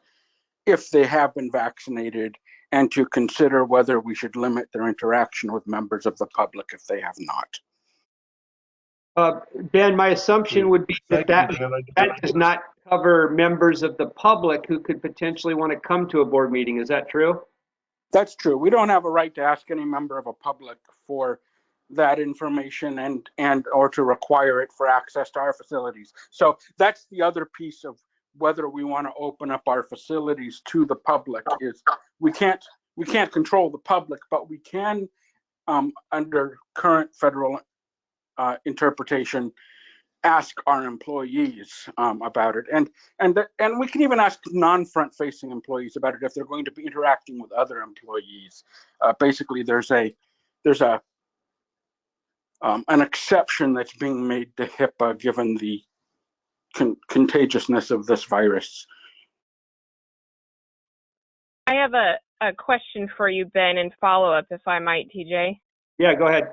if they have been vaccinated and to consider whether we should limit their interaction with members of the public if they have not. Ben, my assumption would be that Thank you, Ben. that does not cover members of the public who could potentially want to come to a board meeting. Is that true? That's true. We don't have a right to ask any member of a public for that information and or to require it for access to our facilities. So that's the other piece of whether we want to open up our facilities to the public. Is we can't control the public, but we can under current federal interpretation ask our employees about it, and we can even ask non-front facing employees about it if they're going to be interacting with other employees. Basically, there's an exception that's being made to HIPAA given the contagiousness of this virus. I have a question for you, Ben, and follow up if I might, TJ. Yeah, go ahead.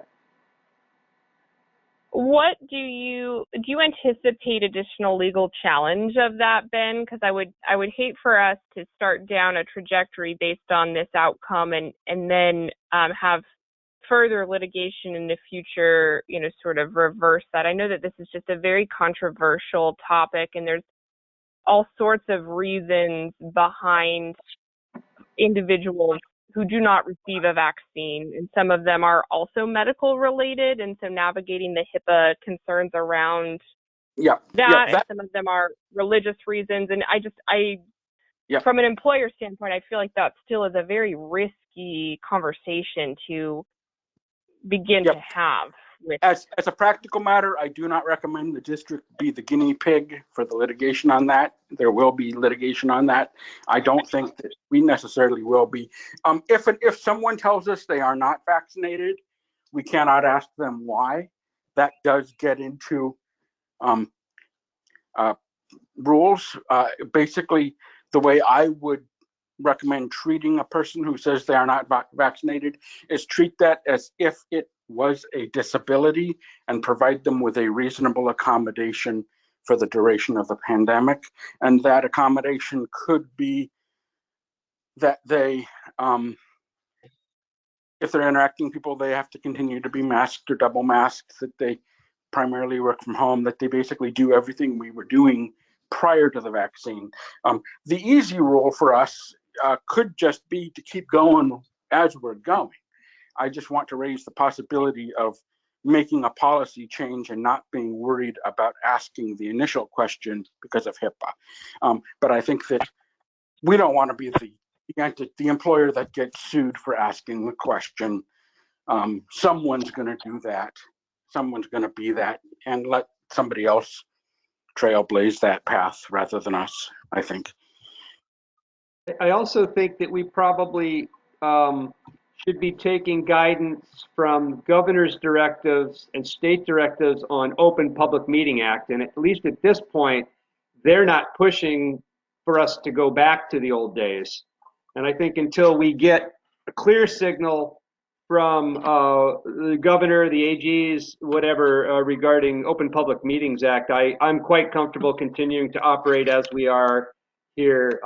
What do you anticipate additional legal challenge of that, Ben? Because I would hate for us to start down a trajectory based on this outcome and then have further litigation in the future, sort of reverse that. I know that this is just a very controversial topic, and there's all sorts of reasons behind individuals who do not receive a vaccine, and some of them are also medical related, and so navigating the HIPAA concerns around that, and some of them are religious reasons. And from an employer standpoint, I feel like that still is a very risky conversation to begin to have. As a practical matter, I do not recommend the district be the guinea pig for the litigation on that. There will be litigation on that. I don't think that we necessarily will be. If someone tells us they are not vaccinated, we cannot ask them why. That does get into rules. Basically, the way I would recommend treating a person who says they are not vaccinated is treat that as if it was a disability and provide them with a reasonable accommodation for the duration of the pandemic. And that accommodation could be that they, if they're interacting with people, they have to continue to be masked or double masked, that they primarily work from home, that they basically do everything we were doing prior to the vaccine. The easy rule for us could just be to keep going as we're going. I just want to raise the possibility of making a policy change and not being worried about asking the initial question because of HIPAA. But I think that we don't want to be the employer that gets sued for asking the question. Someone's going to do that. Someone's going to be that, and let somebody else trailblaze that path rather than us, I think. I also think that we probably should be taking guidance from governor's directives and state directives on Open Public Meeting Act. And at least at this point, they're not pushing for us to go back to the old days. And I think until we get a clear signal from the governor, the AGs, whatever, regarding Open Public Meetings Act, I'm quite comfortable continuing to operate as we are here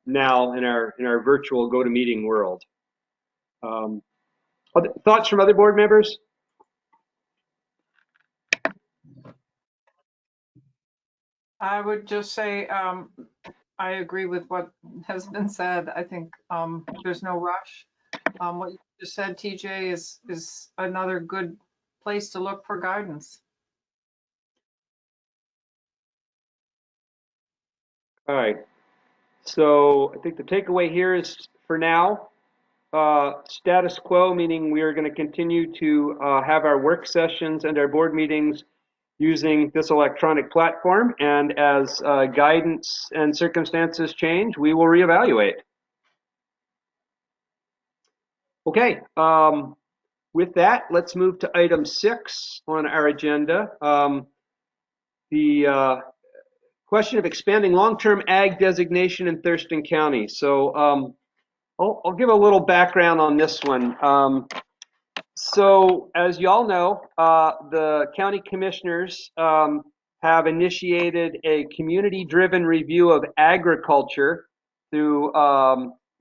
now in our virtual GoToMeeting world. Thoughts from other board members? I would just say I agree with what has been said. I think there's no rush. What you just said, TJ, is another good place to look for guidance. All right. So I think the takeaway here is, for now, status quo, meaning we are going to continue to have our work sessions and our board meetings using this electronic platform. And as guidance and circumstances change, we will reevaluate. Okay. With that, let's move to item 6 on our agenda. The question of expanding long-term ag designation in Thurston County. So I'll give a little background on this one. So as you all know, the county commissioners have initiated a community-driven review of agriculture through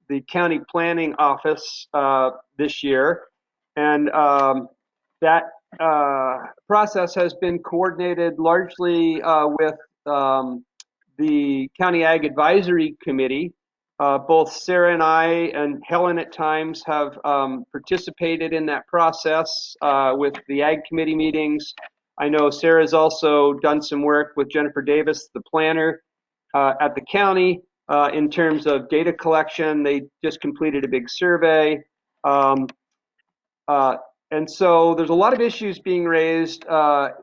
the county planning office this year. And that process has been coordinated largely with the County Ag Advisory Committee. Both Sarah and I and Helen at times have participated in that process with the Ag Committee meetings. I know Sarah's also done some work with Jennifer Davis, the planner at the county, in terms of data collection. They just completed a big survey. And so there's a lot of issues being raised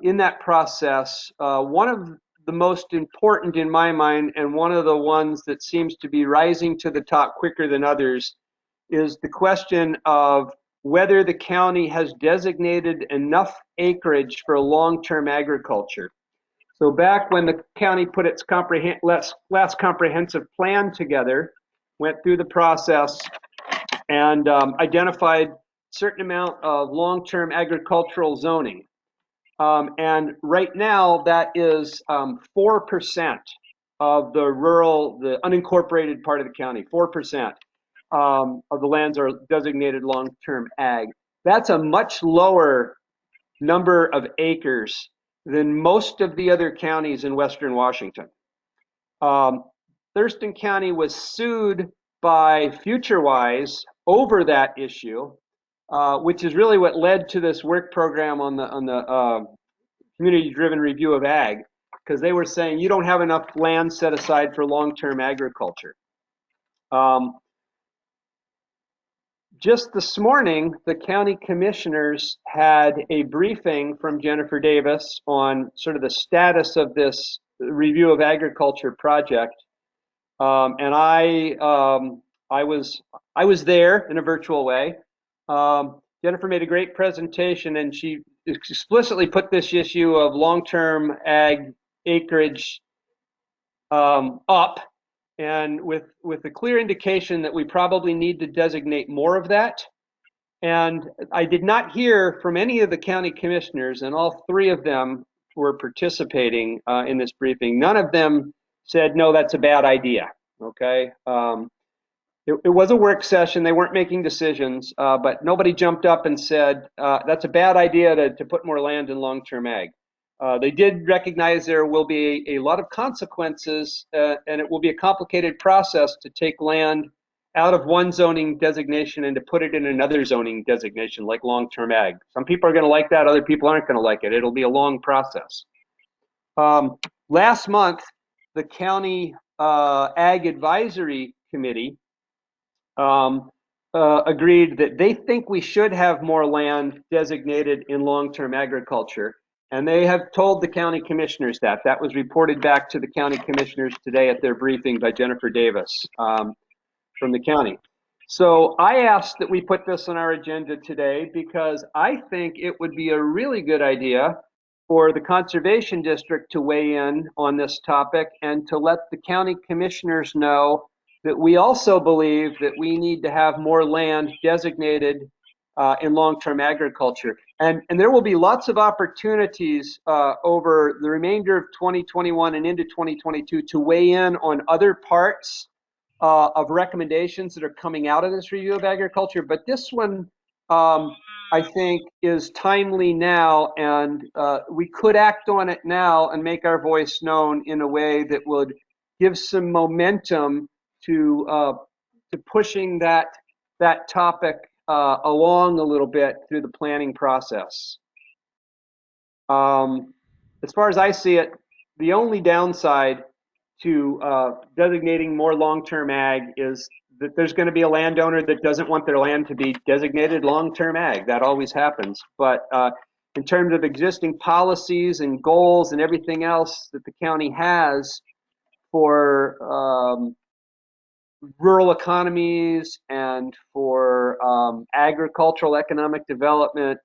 in that process. One of the most important in my mind, and one of the ones that seems to be rising to the top quicker than others, is the question of whether the county has designated enough acreage for long-term agriculture. So back when the county put its last comprehensive plan together, went through the process and identified a certain amount of long-term agricultural zoning. And right now, that is 4% of the unincorporated part of the county, 4% of the lands are designated long-term ag. That's a much lower number of acres than most of the other counties in Western Washington. Thurston County was sued by FutureWise over that issue, which is really what led to this work program on the community-driven review of ag, because they were saying you don't have enough land set aside for long-term agriculture. Just this morning, the county commissioners had a briefing from Jennifer Davis on sort of the status of this review of agriculture project. And I was there in a virtual way. Jennifer made a great presentation, and she explicitly put this issue of long-term ag acreage up, and with a clear indication that we probably need to designate more of that. And I did not hear from any of the county commissioners, and all three of them were participating in this briefing. None of them said, no, that's a bad idea, okay? It was a work session. They weren't making decisions, but nobody jumped up and said, that's a bad idea to put more land in long-term ag. They did recognize there will be a lot of consequences, and it will be a complicated process to take land out of one zoning designation and to put it in another zoning designation, like long-term ag. Some people are going to like that. Other people aren't going to like it. It'll be a long process. Last month, the County Ag Advisory Committee agreed that they think we should have more land designated in long-term agriculture. And they have told the county commissioners that. That was reported back to the county commissioners today at their briefing by Jennifer Davis from the county. So I asked that we put this on our agenda today because I think it would be a really good idea for the Conservation District to weigh in on this topic and to let the county commissioners know that we also believe that we need to have more land designated in long-term agriculture. And there will be lots of opportunities over the remainder of 2021 and into 2022 to weigh in on other parts of recommendations that are coming out of this review of agriculture. But this one, I think, is timely now, and we could act on it now and make our voice known in a way that would give some momentum to pushing that topic along a little bit through the planning process. As far as I see it, the only downside to designating more long-term ag is that there's going to be a landowner that doesn't want their land to be designated long-term ag. That always happens. But in terms of existing policies and goals and everything else that the county has for rural economies and for agricultural economic development,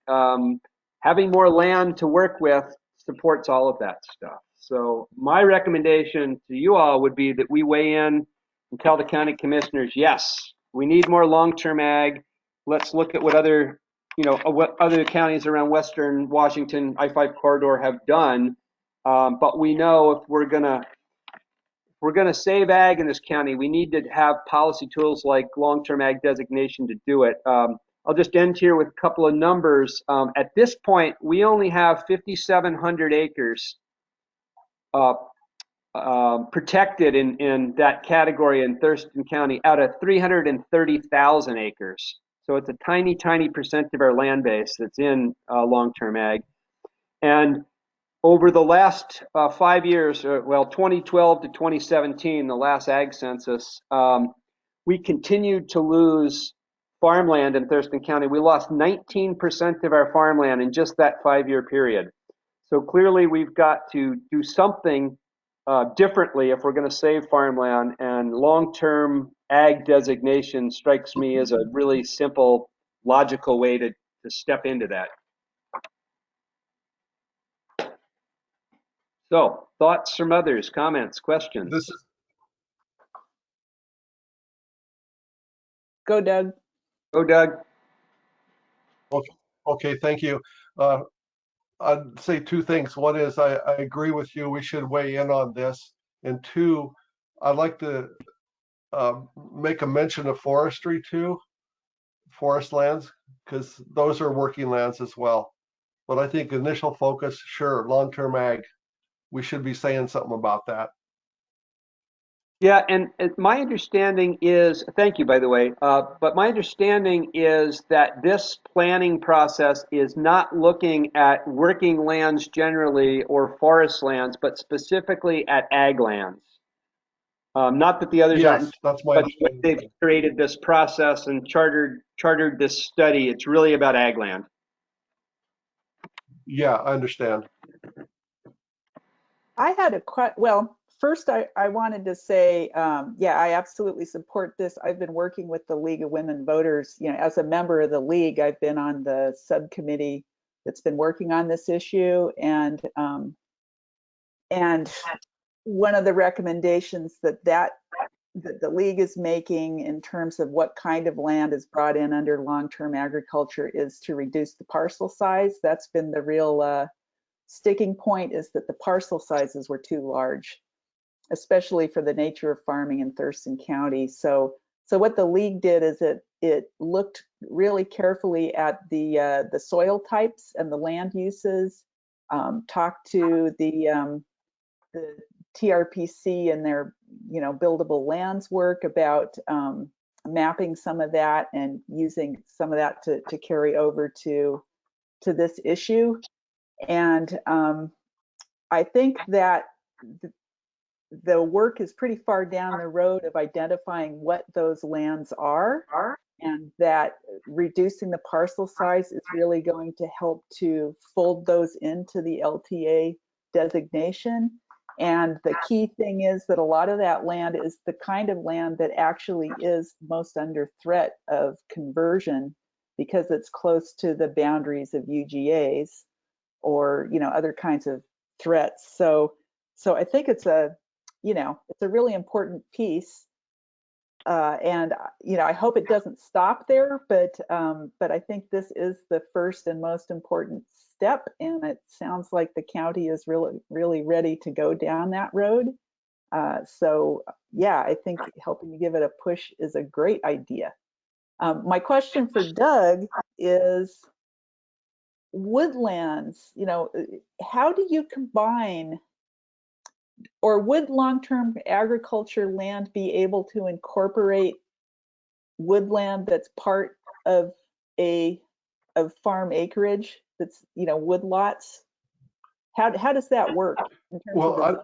having more land to work with supports all of that stuff. So my recommendation to you all would be that we weigh in and tell the county commissioners, yes, we need more long-term ag. Let's look at what other what other counties around Western Washington I-5 corridor have done. But we know if we're gonna save ag in this county, we need to have policy tools like long-term ag designation to do it. I'll just end here with a couple of numbers. At this point, we only have 5,700 acres protected in that category in Thurston County out of 330,000 acres. So it's a tiny, tiny percent of our land base that's in long-term ag. And over the last 5 years, 2012 to 2017, the last ag census, we continued to lose farmland in Thurston County. We lost 19% of our farmland in just that 5-year period. So clearly we've got to do something differently if we're going to save farmland, and long-term ag designation strikes me as a really simple, logical way to step into that. So, thoughts from others, comments, questions? Go, Doug. Go, Doug. Okay, thank you. I'd say two things. One is I agree with you. We should weigh in on this. And two, I'd like to make a mention of forestry too, forest lands, because those are working lands as well. But I think initial focus, sure, long-term ag, we should be saying something about that. Yeah, and my understanding is, thank you, by the way, but my understanding is that this planning process is not looking at working lands generally or forest lands, but specifically at ag lands. Not that the others aren't, that's my but understanding. they've created this process and chartered this study. It's really about ag land. Yeah, I understand. I had a well, first I wanted to say, yeah, I absolutely support this. I've been working with the League of Women Voters. As a member of the League, I've been on the subcommittee that's been working on this issue, and one of the recommendations that the League is making in terms of what kind of land is brought in under long-term agriculture is to reduce the parcel size. That's been the real sticking point, is that the parcel sizes were too large, especially for the nature of farming in Thurston County. So what the League did is it looked really carefully at the soil types and the land uses, talked to the TRPC and their buildable lands work about mapping some of that and using some of that to carry over to this issue. And I think that the work is pretty far down the road of identifying what those lands are, and that reducing the parcel size is really going to help to fold those into the LTA designation. And the key thing is that a lot of that land is the kind of land that actually is most under threat of conversion, because it's close to the boundaries of UGAs or other kinds of threats. So I think it's a really important piece, and I hope it doesn't stop there, but I think this is the first and most important step, and it sounds like the county is really ready to go down that road. So yeah, I think helping to give it a push is a great idea. My question for Doug is, woodlands, how do you combine, or would long-term agriculture land be able to incorporate woodland that's part of farm acreage, that's wood lots? How does that work in terms of the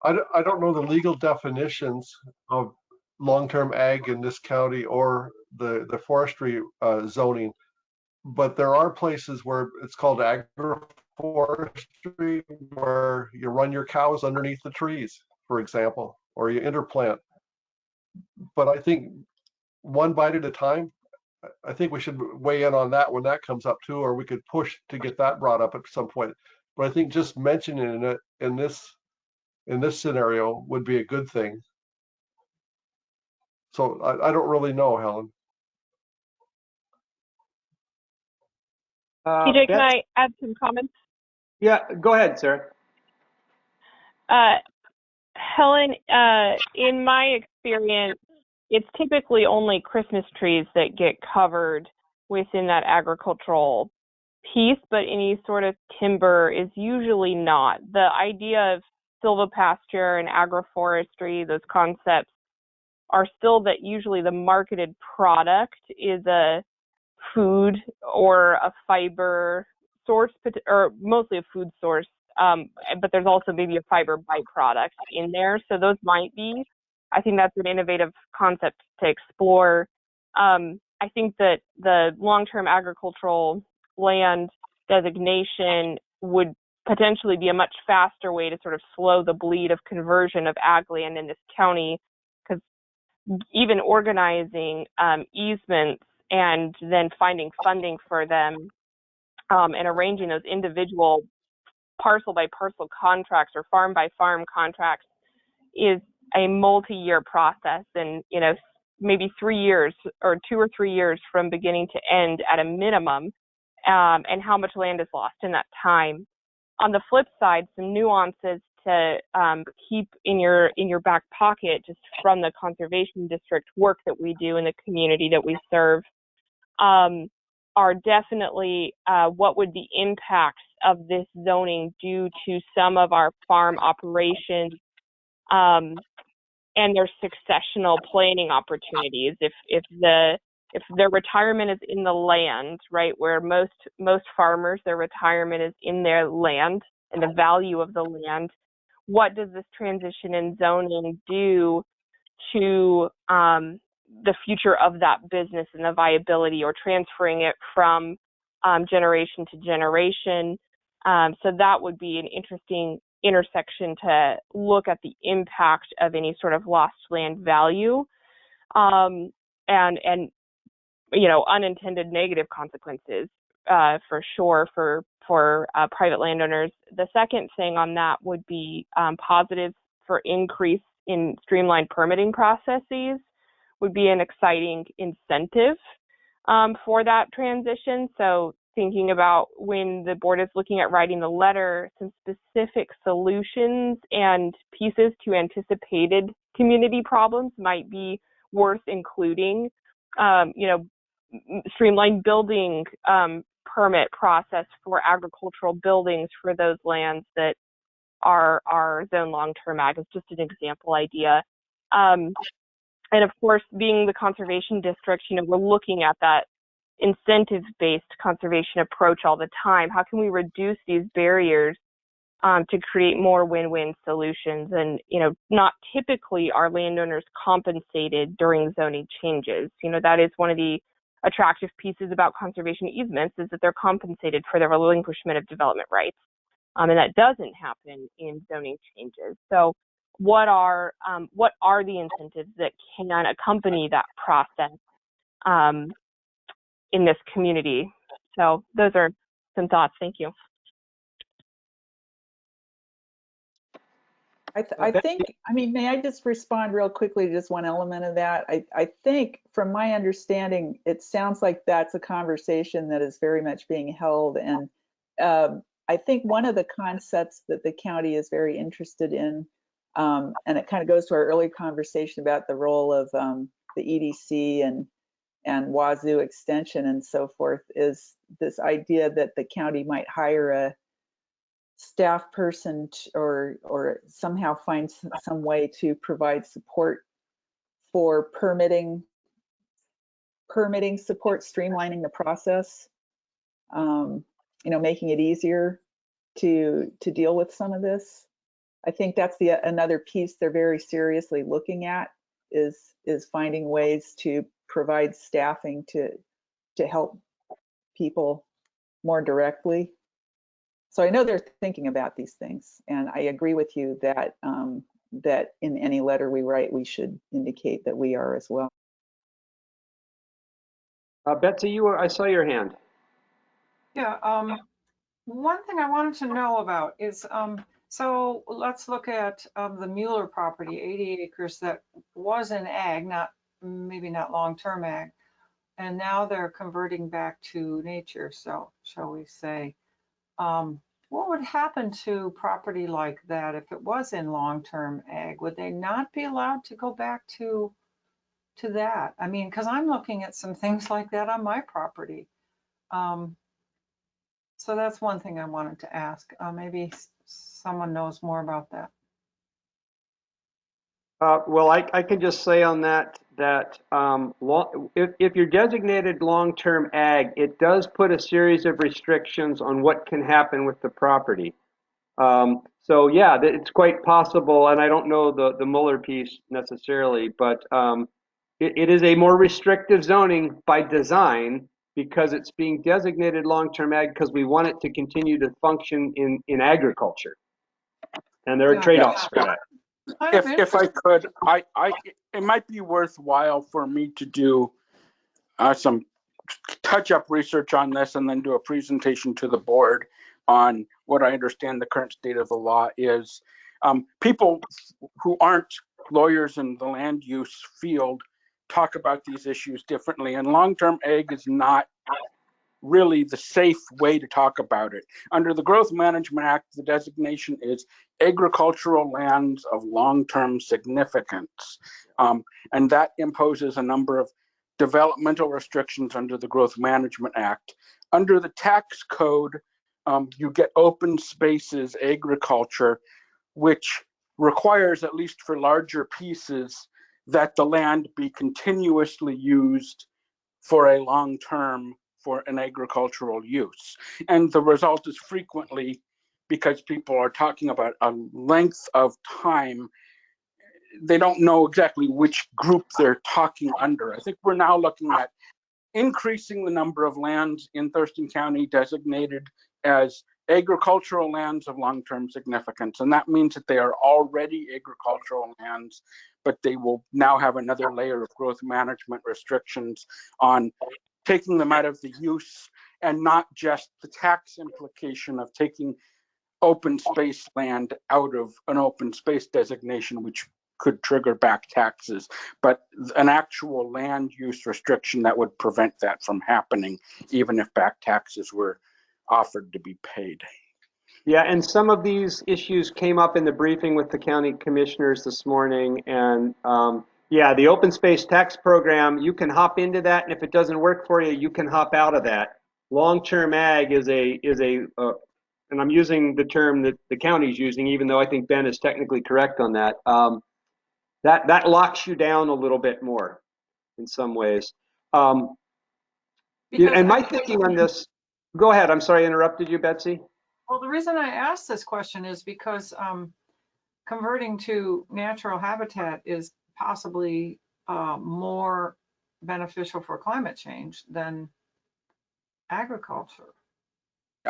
zoning? I don't know the legal definitions of long-term ag in this county or the forestry zoning, but there are places where it's called agroforestry, where you run your cows underneath the trees, for example, or you interplant. But I think one bite at a time, I think we should weigh in on that when that comes up too, or we could push to get that brought up at some point. But I think just mentioning it in this scenario would be a good thing. So I don't really know, Helen. TJ, can Beth? I add some comments? Yeah, go ahead, Sarah. Helen, in my experience, it's typically only Christmas trees that get covered within that agricultural piece, but any sort of timber is usually not. The idea of silvopasture and agroforestry, those concepts are still that usually the marketed product is a food or a fiber source, or mostly a food source, but there's also maybe a fiber byproduct in there. So those might be, I think that's an innovative concept to explore. I think that the long-term agricultural land designation would potentially be a much faster way to sort of slow the bleed of conversion of ag land in this county, because even organizing easements and then finding funding for them and arranging those individual parcel by parcel contracts or farm by farm contracts is a multi-year process, and maybe 3 years or 2 or 3 years from beginning to end at a minimum, and how much land is lost in that time. On the flip side, some nuances to keep in your back pocket just from the conservation district work that we do in the community that we serve are definitely what would the impacts of this zoning do to some of our farm operations and their successional planning opportunities. If their retirement is in the land, right, where most farmers, their retirement is in their land and the value of the land, what does this transition in zoning do to the future of that business and the viability, or transferring it from generation to generation? So that would be an interesting intersection to look at the impact of any sort of lost land value, and unintended negative consequences for sure for private landowners. The second thing on that would be positive for increase in streamlined permitting processes would be an exciting incentive for that transition. So thinking about when the board is looking at writing the letter, some specific solutions and pieces to anticipated community problems might be worth including. Streamlined building permit process for agricultural buildings for those lands that are zone long-term ag is just an example idea. And of course, being the conservation district, we're looking at that incentive-based conservation approach all the time. How can we reduce these barriers to create more win-win solutions? And, not typically are landowners compensated during zoning changes. That is one of the attractive pieces about conservation easements, is that they're compensated for the relinquishment of development rights. And that doesn't happen in zoning changes. So what are the incentives that can accompany that process in this community? So those are some thoughts. Thank you. I think, may I just respond real quickly to just one element of that? I think from my understanding, it sounds like that's a conversation that is very much being held. And I think one of the concepts that the county is very interested in, and it kind of goes to our earlier conversation about the role of the EDC and Wazoo extension and so forth, is this idea that the county might hire a staff person or somehow find some way to provide support for permitting support, streamlining the process, making it easier to deal with some of this. I think that's another piece they're very seriously looking at, is finding ways to provide staffing to help people more directly. So I know they're thinking about these things, and I agree with you that that in any letter we write, we should indicate that we are as well. Betsy, I saw your hand. Yeah, one thing I wanted to know about is, so let's look at the Mueller property, 80 acres that was in ag, maybe not long-term ag. and now they're converting back to nature, so shall we say. What would happen to property like that if it was in long-term ag? Would they not be allowed to go back to that? I mean, because I'm looking at some things like that on my property. So that's one thing I wanted to ask. Maybe someone knows more about that. Well, I can just say on that if you're designated long-term ag, it does put a series of restrictions on what can happen with the property. So yeah, it's quite possible, and I don't know the Mueller piece necessarily, but it is a more restrictive zoning by design because it's being designated long-term ag because we want it to continue to function in agriculture, and there are trade-offs for that. If I could, it might be worthwhile for me to do some touch-up research on this and then do a presentation to the board on what I understand the current state of the law is. People who aren't lawyers in the land use field talk about these issues differently, and long-term ag is not really the safe way to talk about it. Under the Growth Management Act, the designation is agricultural lands of long-term significance. And that imposes a number of developmental restrictions under the Growth Management Act. Under the tax code, you get open spaces agriculture, which requires, at least for larger pieces, that the land be continuously used for a long term for an agricultural use. And the result is frequently, because people are talking about a length of time, they don't know exactly which group they're talking under. I think we're now looking at increasing the number of lands in Thurston County designated as agricultural lands of long-term significance. And that means that they are already agricultural lands, but they will now have another layer of growth management restrictions on taking them out of the use, and not just the tax implication of taking open space land out of an open space designation, which could trigger back taxes, but an actual land use restriction that would prevent that from happening, even if back taxes were offered to be paid. Yeah, and some of these issues came up in the briefing with the county commissioners this morning, and yeah, the open space tax program, you can hop into that, and if it doesn't work for you, you can hop out of that. Long-term ag is and I'm using the term that the county's using, even though I think Ben is technically correct on that. That locks you down a little bit more in some ways. And my thinking on this, go ahead, I'm sorry I interrupted you, Betsy. Well, the reason I asked this question is because converting to natural habitat is possibly more beneficial for climate change than agriculture.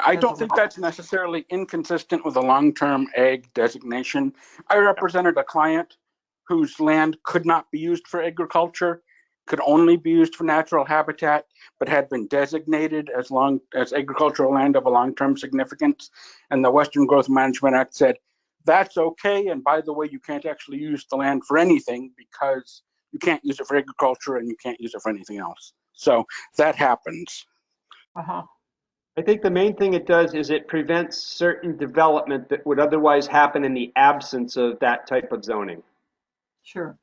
I don't think that's necessarily inconsistent with a long-term ag designation. I represented a client whose land could not be used for agriculture, could only be used for natural habitat, but had been designated as agricultural land of a long-term significance. And the Western Growth Management Act said, that's okay. And by the way, you can't actually use the land for anything because you can't use it for agriculture and you can't use it for anything else. So that happens. I think the main thing it does is it prevents certain development that would otherwise happen in the absence of that type of zoning. Sure.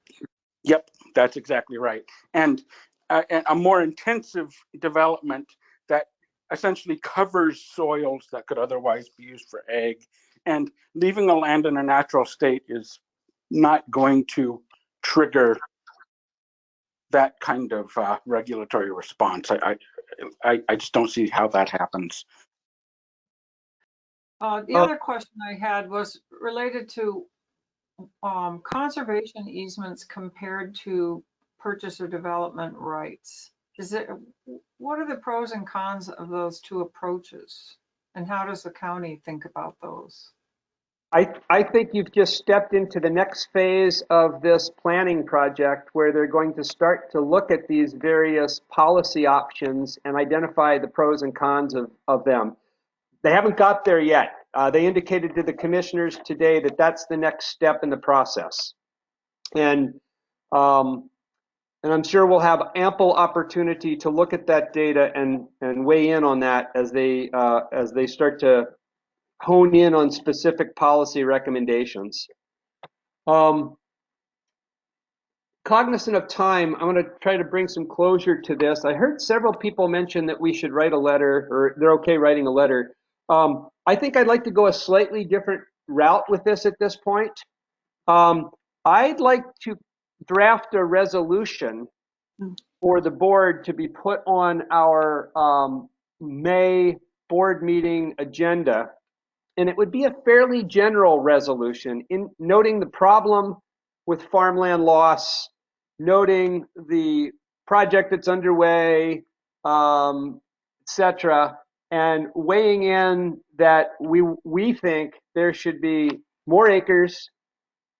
Yep, that's exactly right. And a more intensive development that essentially covers soils that could otherwise be used for ag. And leaving the land in a natural state is not going to trigger that kind of regulatory response. I just don't see how that happens. The other question I had was related to conservation easements compared to purchase or development rights. What are the pros and cons of those two approaches? And how does the county think about those? I think you've just stepped into the next phase of this planning project where they're going to start to look at these various policy options and identify the pros and cons of them. They haven't got there yet. They indicated to the commissioners today that that's the next step in the process. And And I'm sure we'll have ample opportunity to look at that data and weigh in on that as they start to hone in on specific policy recommendations. Cognizant of time, I'm going to try to bring some closure to this. I heard several people mention that we should write a letter, or they're okay writing a letter. I think I'd like to go a slightly different route with this at this point. I'd like to draft a resolution for the board to be put on our May board meeting agenda. And it would be a fairly general resolution in noting the problem with farmland loss, noting the project that's underway, etc., and weighing in that we think there should be more acres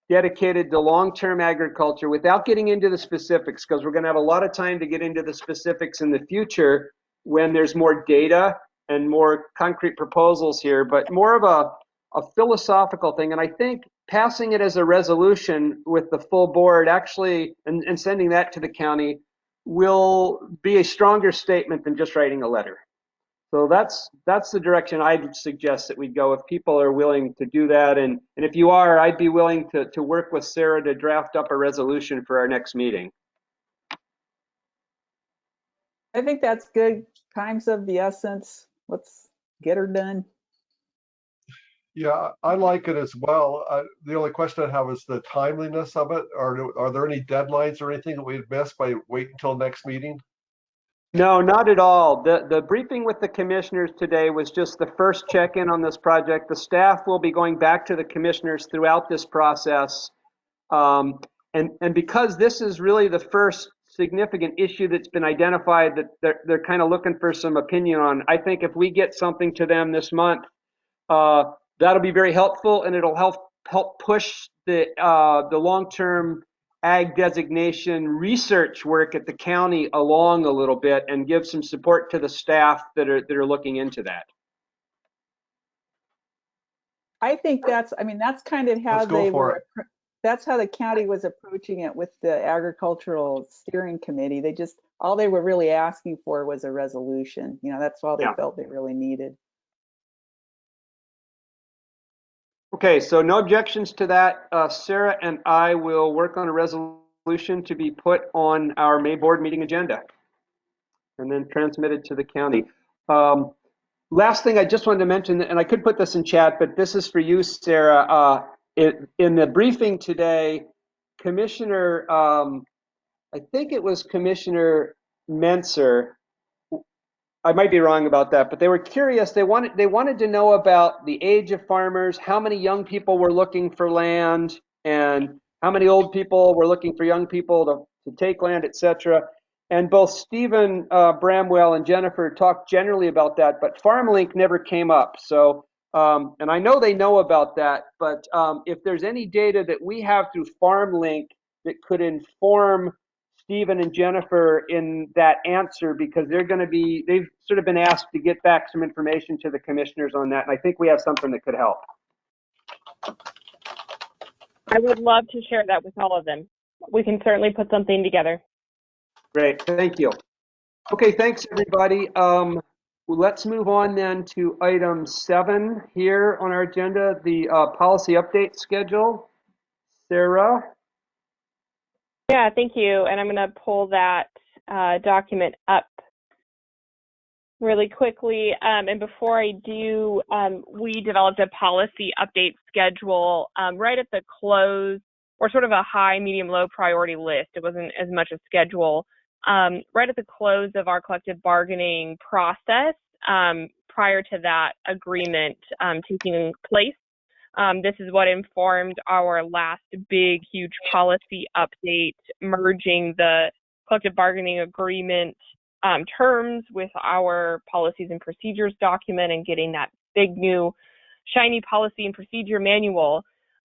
dedicated to long-term agriculture without getting into the specifics, because we're going to have a lot of time to get into the specifics in the future when there's more data and more concrete proposals here, but more of a philosophical thing. And I think passing it as a resolution with the full board actually, and sending that to the county, will be a stronger statement than just writing a letter. So that's the direction I'd suggest that we go if people are willing to do that. And if you are, I'd be willing to work with Sarah to draft up a resolution for our next meeting. I think that's good. Time's of the essence. Let's get her done. Yeah, I like it as well. The only question I have is the timeliness of it. Are there any deadlines or anything that we'd miss by waiting until next meeting? No, not at all. The briefing with the commissioners today was just the first check-in on this project. The staff will be going back to the commissioners throughout this process. And because this is really the first significant issue that's been identified that they're kind of looking for some opinion on, I think if we get something to them this month, that'll be very helpful, and it'll help push the long-term ag designation research work at the county along a little bit and give some support to the staff that are looking into that. I think that's kind of how that's how the county was approaching it with the agricultural steering committee. All they were really asking for was a resolution. That's all they felt they really needed. Okay, so no objections to that. Sarah and I will work on a resolution to be put on our May board meeting agenda and then transmitted to the county. Last thing I just wanted to mention, and I could put this in chat, but this is for you, Sarah. In the briefing today, Commissioner, I think it was Commissioner Menser, I might be wrong about that, but they were curious. They wanted to know about the age of farmers, how many young people were looking for land, and how many old people were looking for young people to take land, etc. And both Stephen Bramwell and Jennifer talked generally about that, but FarmLink never came up. So, and I know they know about that, but if there's any data that we have through FarmLink that could inform Stephen and Jennifer in that answer, because they've sort of been asked to get back some information to the commissioners on that, and I think we have something that could help. I would love to share that with all of them. We can certainly put something together. Great, thank you. Okay, thanks everybody. Let's move on then to item 7 here on our agenda, the policy update schedule. Sarah? Yeah, thank you. And I'm going to pull that document up really quickly. And before I do, we developed a policy update schedule right at the close, or sort of a high, medium, low priority list. It wasn't as much a schedule. Right at the close of our collective bargaining process, prior to that agreement taking place. This is what informed our last big, huge policy update, merging the collective bargaining agreement terms with our policies and procedures document and getting that big new shiny policy and procedure manual.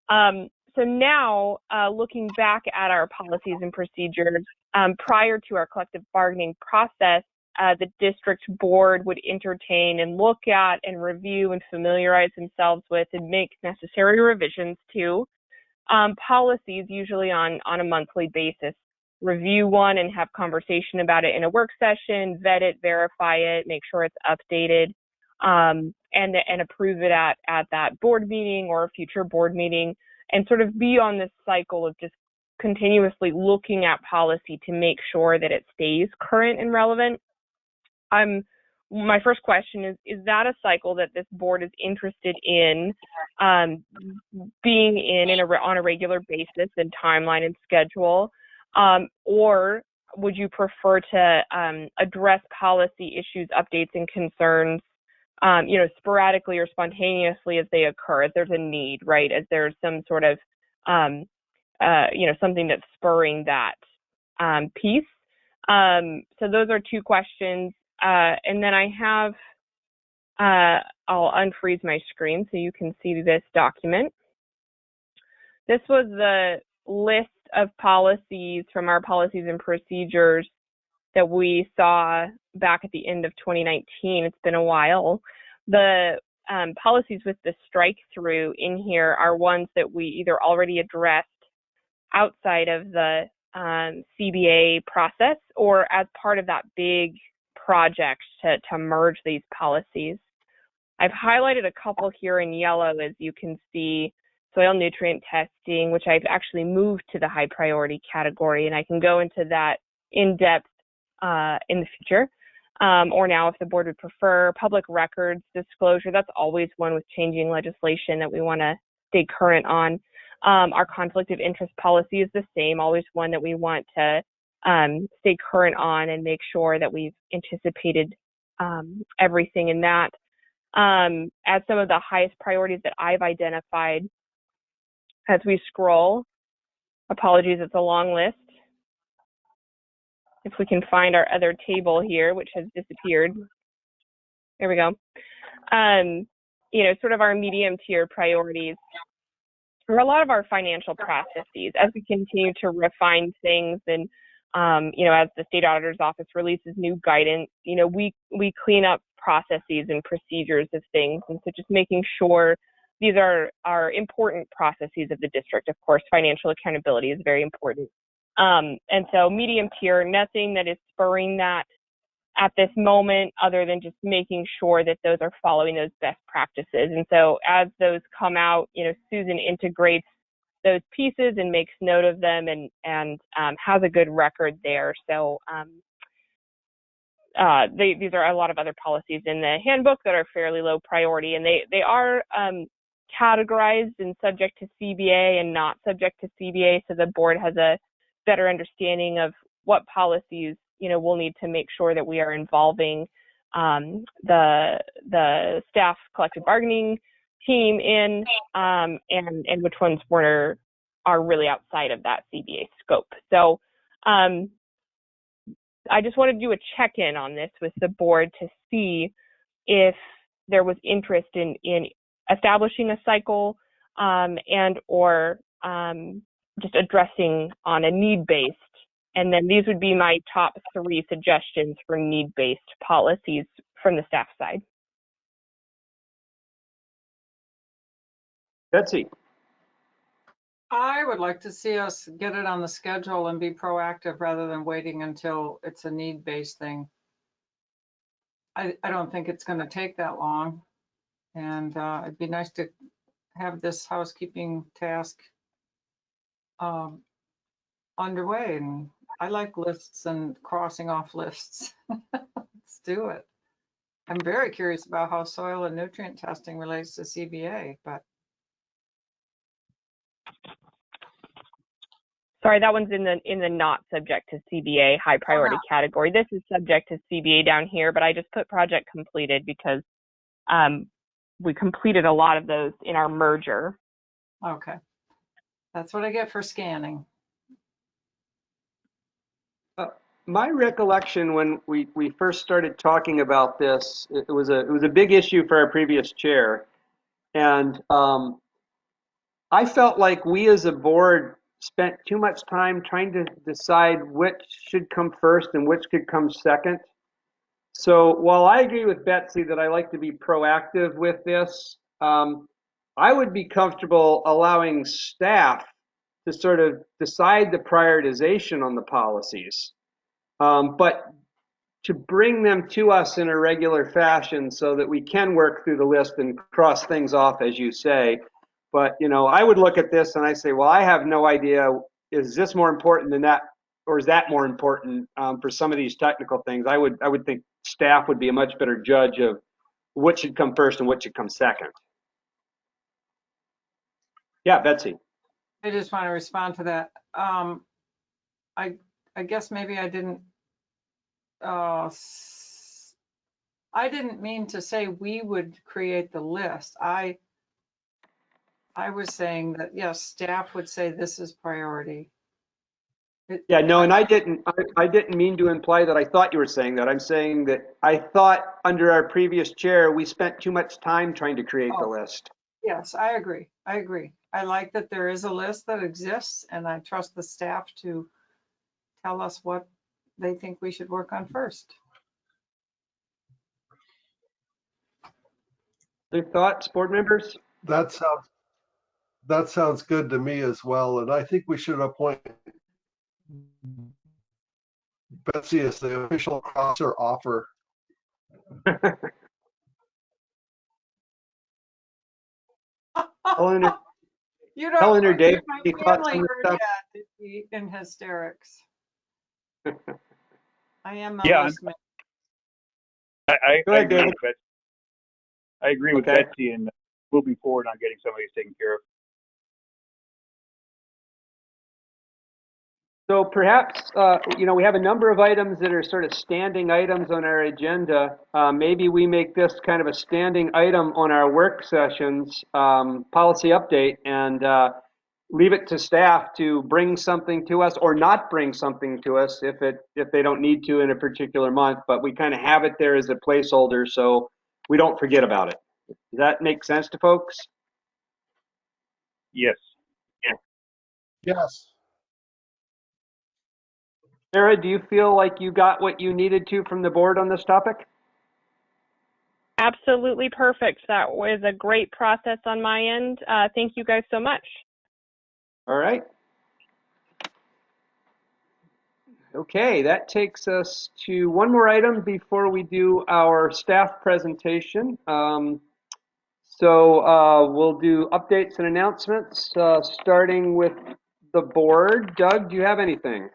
So now, looking back at our policies and procedures, prior to our collective bargaining process, the district board would entertain and look at and review and familiarize themselves with and make necessary revisions to policies, usually on a monthly basis. review one and have conversation about it in a work session, vet it, verify it, make sure it's updated, and approve it at that board meeting or a future board meeting, and sort of be on this cycle of just continuously looking at policy to make sure that it stays current and relevant. My first question is that a cycle that this board is interested in being in on a regular basis and timeline and schedule, or would you prefer to address policy issues, updates, and concerns, sporadically or spontaneously as they occur, as there's a need, right? As there's some sort of, something that's spurring that piece. So those are two questions. And then I have, I'll unfreeze my screen so you can see this document. This was the list of policies from our policies and procedures that we saw back at the end of 2019. It's been a while. The policies with the strike through in here are ones that we either already addressed outside of the CBA process or as part of that big project to merge these policies. I've highlighted a couple here in yellow, as you can see, soil nutrient testing, which I've actually moved to the high priority category, and I can go into that in depth in the future, or now if the board would prefer. Public records disclosure, that's always one with changing legislation that we want to stay current on. Our conflict of interest policy is the same, always one that we want to stay current on and make sure that we've anticipated everything in that. As some of the highest priorities that I've identified as we scroll, apologies, it's a long list. If we can find our other table here, which has disappeared. There we go. Sort of our medium tier priorities are a lot of our financial processes as we continue to refine things and, as the state auditor's office releases new guidance, we clean up processes and procedures of things. And so just making sure these are important processes of the district. Of course, financial accountability is very important. And so medium tier, nothing that is spurring that at this moment other than just making sure that those are following those best practices. And so as those come out, Susan integrates those pieces and makes note of them and has a good record there. So these are a lot of other policies in the handbook that are fairly low priority, and they are categorized and subject to CBA and not subject to CBA, so the board has a better understanding of what policies we'll need to make sure that we are involving the staff collective bargaining team in, and which ones are really outside of that CBA scope. So I just wanted to do a check-in on this with the board to see if there was interest in establishing a cycle and or just addressing on a need-based. And then these would be my top 3 suggestions for need-based policies from the staff side. Betsy. I would like to see us get it on the schedule and be proactive rather than waiting until it's a need-based thing. I don't think it's going to take that long. And it'd be nice to have this housekeeping task underway. And I like lists and crossing off lists. Let's do it. I'm very curious about how soil and nutrient testing relates to CBA, but. Sorry, that one's in the not subject to CBA high priority category. This is subject to CBA down here, but I just put project completed because we completed a lot of those in our merger. Okay. That's what I get for scanning. My recollection when we first started talking about this, it was a big issue for our previous chair, and I felt like we as a board spent too much time trying to decide which should come first and which could come second. So while I agree with Betsy that I like to be proactive with this, I would be comfortable allowing staff to sort of decide the prioritization on the policies, but to bring them to us in a regular fashion so that we can work through the list and cross things off, as you say. But, you know, I would look at this and I say, well, I have no idea, is this more important than that, or is that more important for some of these technical things? I would think staff would be a much better judge of what should come first and what should come second. Yeah, Betsy. I just want to respond to that. I guess maybe I didn't mean to say we would create the list. I was saying that, yes, staff would say this is priority. Yeah, no, and I didn't mean to imply that I thought you were saying that. I'm saying that I thought under our previous chair, we spent too much time trying to create the list. Yes, I agree. I like that there is a list that exists, and I trust the staff to tell us what they think we should work on first. Other thoughts, board members? That sounds good to me as well. And I think we should appoint Betsy as the official crosser offer. Helen or Dave, my any thoughts family on this heard stuff? that, they'd be in hysterics. I am a Yeah, list man. I Go ahead, agree David. with Betsy. I agree with Okay. Betsy and moving forward on getting some of these taken care of. So perhaps, you know, we have a number of items that are sort of standing items on our agenda. Maybe we make this kind of a standing item on our work sessions, policy update, and leave it to staff to bring something to us or not bring something to us if they don't need to in a particular month. But we kind of have it there as a placeholder so we don't forget about it. Does that make sense to folks? Yes. Yes. Sarah, do you feel like you got what you needed to from the board on this topic? Absolutely perfect. That was a great process on my end. Thank you guys so much. All right. Okay, that takes us to one more item before we do our staff presentation. We'll do updates and announcements, starting with the board. Doug, do you have anything?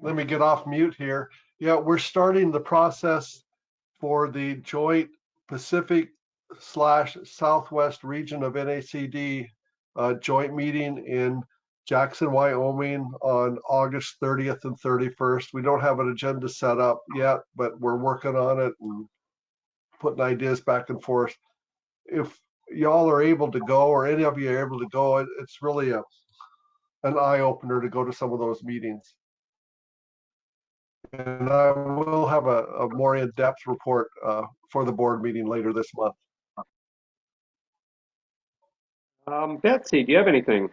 Let me get off mute here. Yeah, we're starting the process for the joint Pacific/Southwest region of NACD joint meeting in Jackson, Wyoming on August 30th and 31st. We don't have an agenda set up yet, but we're working on it and putting ideas back and forth. If y'all are able to go, or any of you are able to go, it's really an eye opener to go to some of those meetings. And I will have a more in-depth report for the board meeting later this month. Betsy, do you have anything?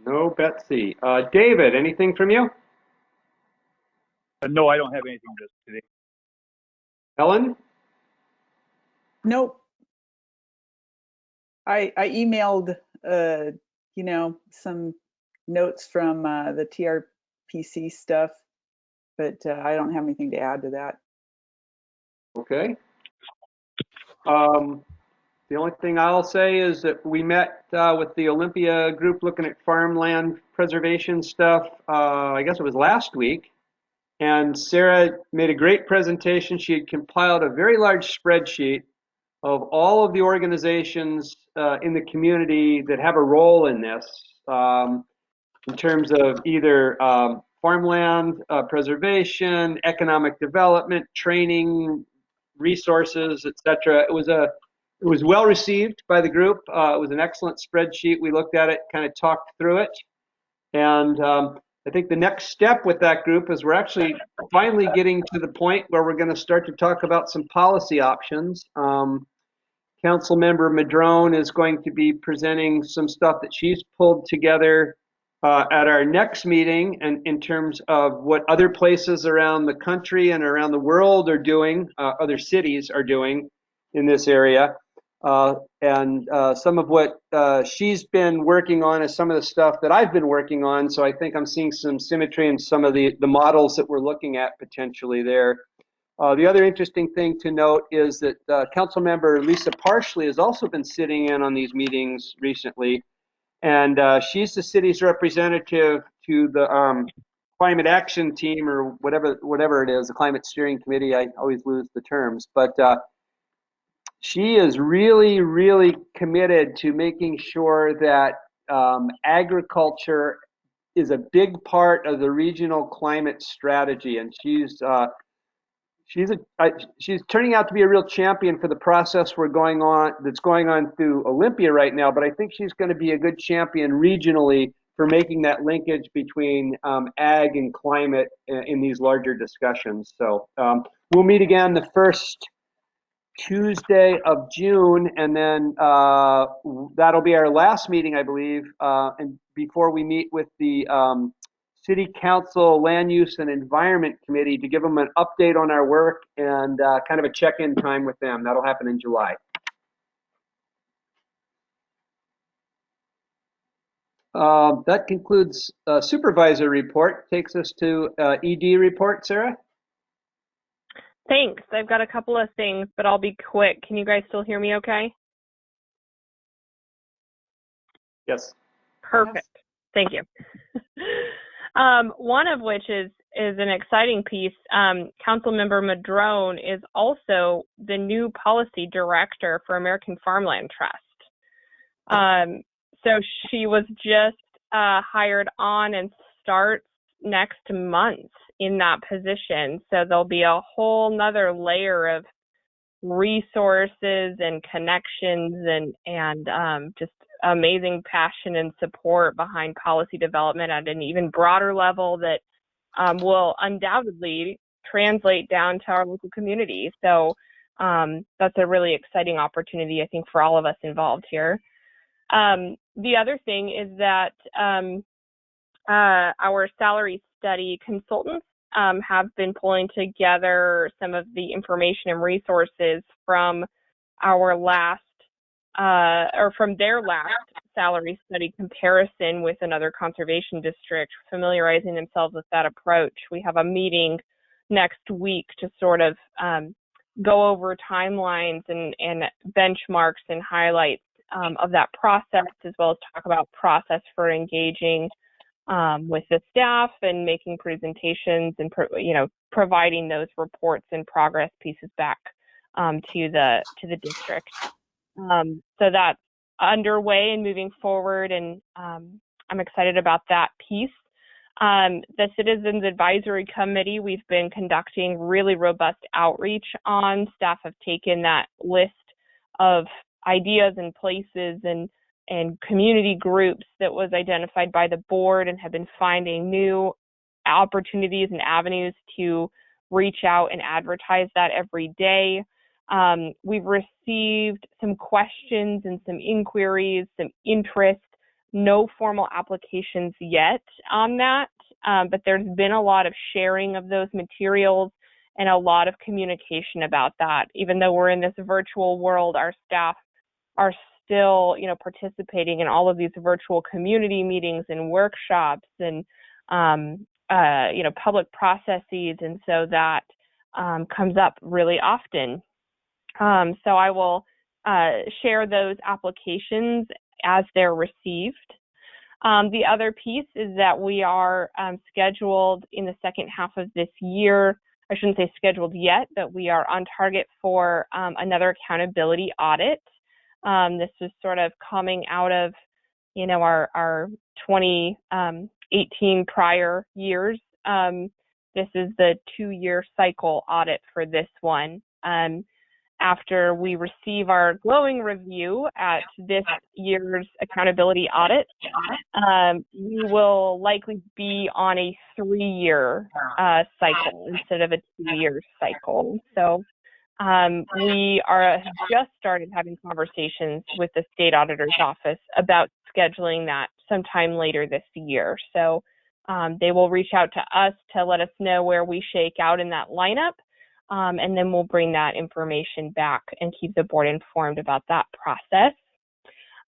No, Betsy. David, anything from you? No, I don't have anything today. Helen? Nope. I emailed, you know, some notes from the TRPC stuff, but I don't have anything to add to that. Okay. The only thing I'll say is that we met with the Olympia group looking at farmland preservation stuff, I guess it was last week. And Sarah made a great presentation. She had compiled a very large spreadsheet of all of the organizations in the community that have a role in this, in terms of either farmland preservation, economic development, training, resources, etc. It was well received by the group. It was an excellent spreadsheet. We looked at it, kind of talked through it, and I think the next step with that group is we're actually finally getting to the point where we're going to start to talk about some policy options. Council member Madrone is going to be presenting some stuff that she's pulled together at our next meeting, and in terms of what other places around the country and around the world are doing, other cities are doing in this area. And some of what she's been working on is some of the stuff that I've been working on. So I think I'm seeing some symmetry in some of the models that we're looking at potentially there. The other interesting thing to note is that Councilmember Lisa Parsley has also been sitting in on these meetings recently, and she's the city's representative to the climate action team, or whatever it is, the climate steering committee. I always lose the terms, but she is really, really committed to making sure that agriculture is a big part of the regional climate strategy, and she's turning out to be a real champion for the process that's going on through Olympia right now. But I think she's going to be a good champion regionally for making that linkage between ag and climate in these larger discussions. So we'll meet again the first Tuesday of June, and then that'll be our last meeting, I believe, and before we meet with the City Council Land Use and Environment Committee to give them an update on our work and kind of a check-in time with them. That'll happen in July. That concludes supervisor report. Takes us to ED report, Sarah. Thanks. I've got a couple of things, but I'll be quick. Can you guys still hear me okay? Yes. Perfect. Yes. Thank you. One of which is an exciting piece. Councilmember Madrone is also the new policy director for American Farmland Trust. So she was just hired on and starts next month in that position. So there'll be a whole nother layer of resources and connections and just amazing passion and support behind policy development at an even broader level that will undoubtedly translate down to our local community. So that's a really exciting opportunity, I think, for all of us involved here. The other thing is that our salary study consultants have been pulling together some of the information and resources from our last or from their last salary study comparison with another conservation district, familiarizing themselves with that approach. We have a meeting next week to sort of go over timelines and benchmarks and highlights of that process, as well as talk about process for engaging with the staff and making presentations and providing those reports and progress pieces back to the district. So that's underway and moving forward, and I'm excited about that piece. The Citizens Advisory Committee, we've been conducting really robust outreach on. Staff have taken that list of ideas and places and community groups that was identified by the board and have been finding new opportunities and avenues to reach out and advertise that every day. We've received some questions and some inquiries, some interest, no formal applications yet on that, but there's been a lot of sharing of those materials and a lot of communication about that. Even though we're in this virtual world, our staff are still, participating in all of these virtual community meetings and workshops and, public processes. And so that comes up really often. So I will share those applications as they're received. The other piece is that we are scheduled in the second half of this year. I shouldn't say scheduled yet, but we are on target for another accountability audit. This is sort of coming out of, our 2018 prior years. This is the 2-year cycle audit for this one. After we receive our glowing review at this year's accountability audit, we will likely be on a 3-year cycle instead of a 2-year cycle. So we have just started having conversations with the state auditor's office about scheduling that sometime later this year. So they will reach out to us to let us know where we shake out in that lineup. and then we'll bring that information back and keep the board informed about that process.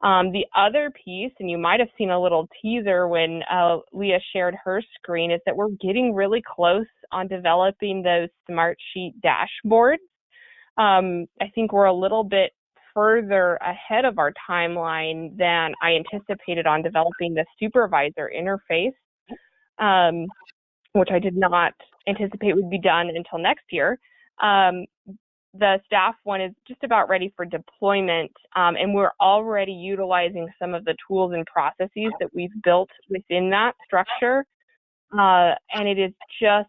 The other piece, and you might have seen a little teaser when Leah shared her screen, is that we're getting really close on developing those Smartsheet dashboards. I think we're a little bit further ahead of our timeline than I anticipated on developing the supervisor interface, which I did not anticipate would be done until next year. The staff one is just about ready for deployment, and we're already utilizing some of the tools and processes that we've built within that structure, and it is just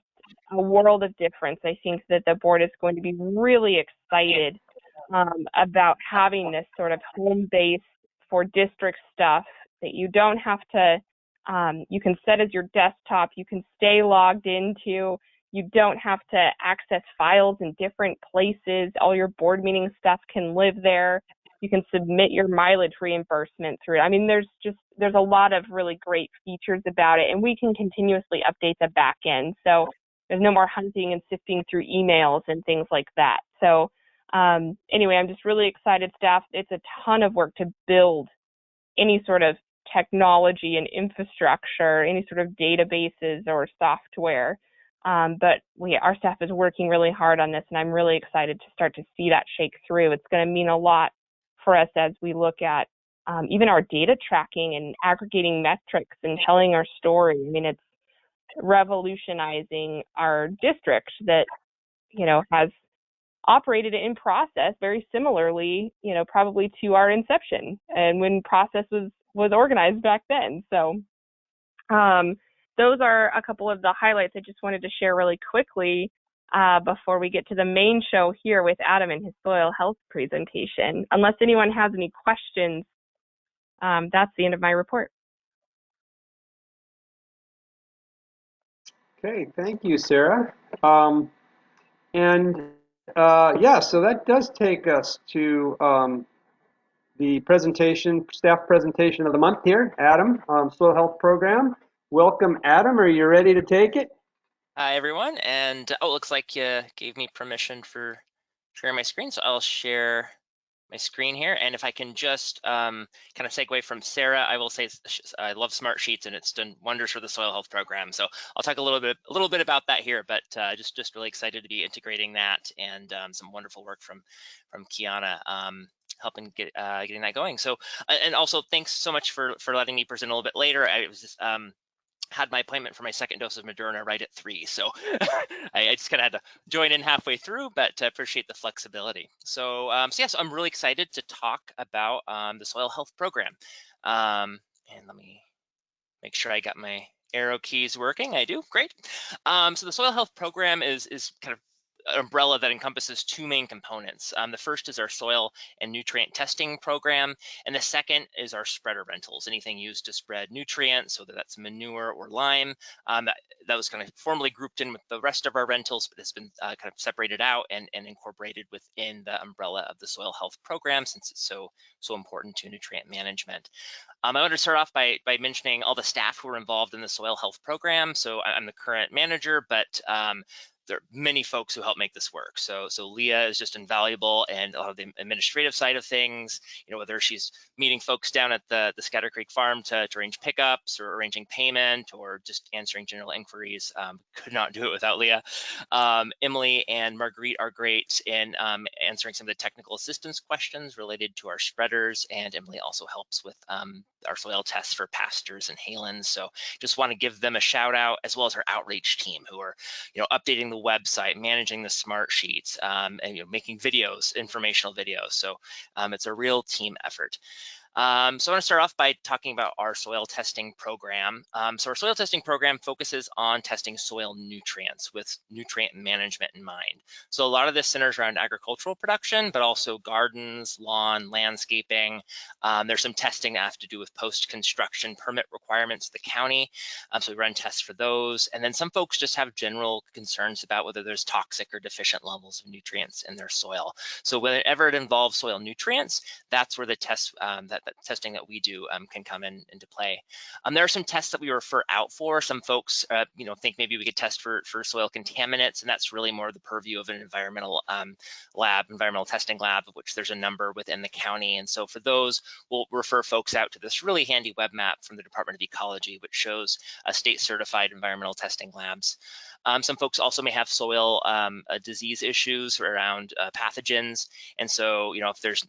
a world of difference. I think that the board is going to be really excited about having this sort of home base for district stuff that you don't have to, you can set as your desktop, you can stay logged into, you don't have to access files in different places. All your board meeting stuff can live there. You can submit your mileage reimbursement through it. I mean, there's a lot of really great features about it, and we can continuously update the back end. So there's no more hunting and sifting through emails and things like that. So anyway, I'm just really excited, staff. It's a ton of work to build any sort of technology and infrastructure, any sort of databases or software. But our staff is working really hard on this, and I'm really excited to start to see that shake through. It's going to mean a lot for us as we look at even our data tracking and aggregating metrics and telling our story. I mean, it's revolutionizing our district that, has operated in process very similarly, probably to our inception and when process was organized back then. So those are a couple of the highlights I just wanted to share really quickly before we get to the main show here with Adam and his soil health presentation. Unless anyone has any questions, that's the end of my report. Okay, thank you, Sarah. So that does take us to the presentation, staff presentation of the month here, Adam, Soil Health Program. Welcome, Adam. Are you ready to take it? Hi, everyone. And looks like you gave me permission for sharing my screen, so I'll share my screen here. And if I can just kind of segue from Sarah, I will say I love Smartsheets, and it's done wonders for the soil health program. So I'll talk a little bit about that here, but just really excited to be integrating that, and some wonderful work from Kiana helping getting that going. So and also thanks so much for letting me present a little bit later. I was just had my appointment for my second dose of Moderna right at 3, so I just kind of had to join in halfway through, but appreciate the flexibility. So, so I'm really excited to talk about the soil health program. And let me make sure I got my arrow keys working. I do, great. So the soil health program is kind of an umbrella that encompasses two main components. The first is our soil and nutrient testing program, and the second is our spreader rentals, anything used to spread nutrients, whether that's manure or lime. That was kind of formally grouped in with the rest of our rentals, but has been kind of separated out and incorporated within the umbrella of the soil health program, since it's so important to nutrient management. I want to start off by mentioning all the staff who are involved in the soil health program. So I'm the current manager, but there are many folks who help make this work. So Leah is just invaluable, and a lot of the administrative side of things, whether she's meeting folks down at the Scatter Creek farm to arrange pickups or arranging payment or just answering general inquiries, could not do it without Leah. Emily and Marguerite are great in answering some of the technical assistance questions related to our spreaders, and Emily also helps with our soil tests for pastures and halens. So just want to give them a shout out, as well as our outreach team who are updating the website, managing the smart sheets, and making videos, informational videos. So it's a real team effort. So I want to start off by talking about our soil testing program. So our soil testing program focuses on testing soil nutrients with nutrient management in mind. So a lot of this centers around agricultural production, but also gardens, lawn, landscaping. There's some testing that have to do with post-construction permit requirements of the county. So we run tests for those. And then some folks just have general concerns about whether there's toxic or deficient levels of nutrients in their soil. So whenever it involves soil nutrients, that's where the tests that that testing that we do can come into play. There are some tests that we refer out for. Some folks, think maybe we could test for soil contaminants, and that's really more the purview of an environmental environmental testing lab, of which there's a number within the county. And so for those, we'll refer folks out to this really handy web map from the Department of Ecology, which shows state-certified environmental testing labs. Some folks also may have soil disease issues around pathogens, and so if there's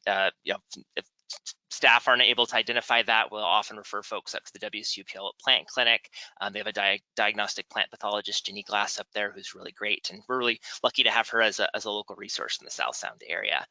if staff aren't able to identify that, we'll often refer folks up to the WSUPL Plant Clinic. They have a diagnostic plant pathologist, Ginny Glass, up there, who's really great, and we're really lucky to have her as a local resource in the South Sound area.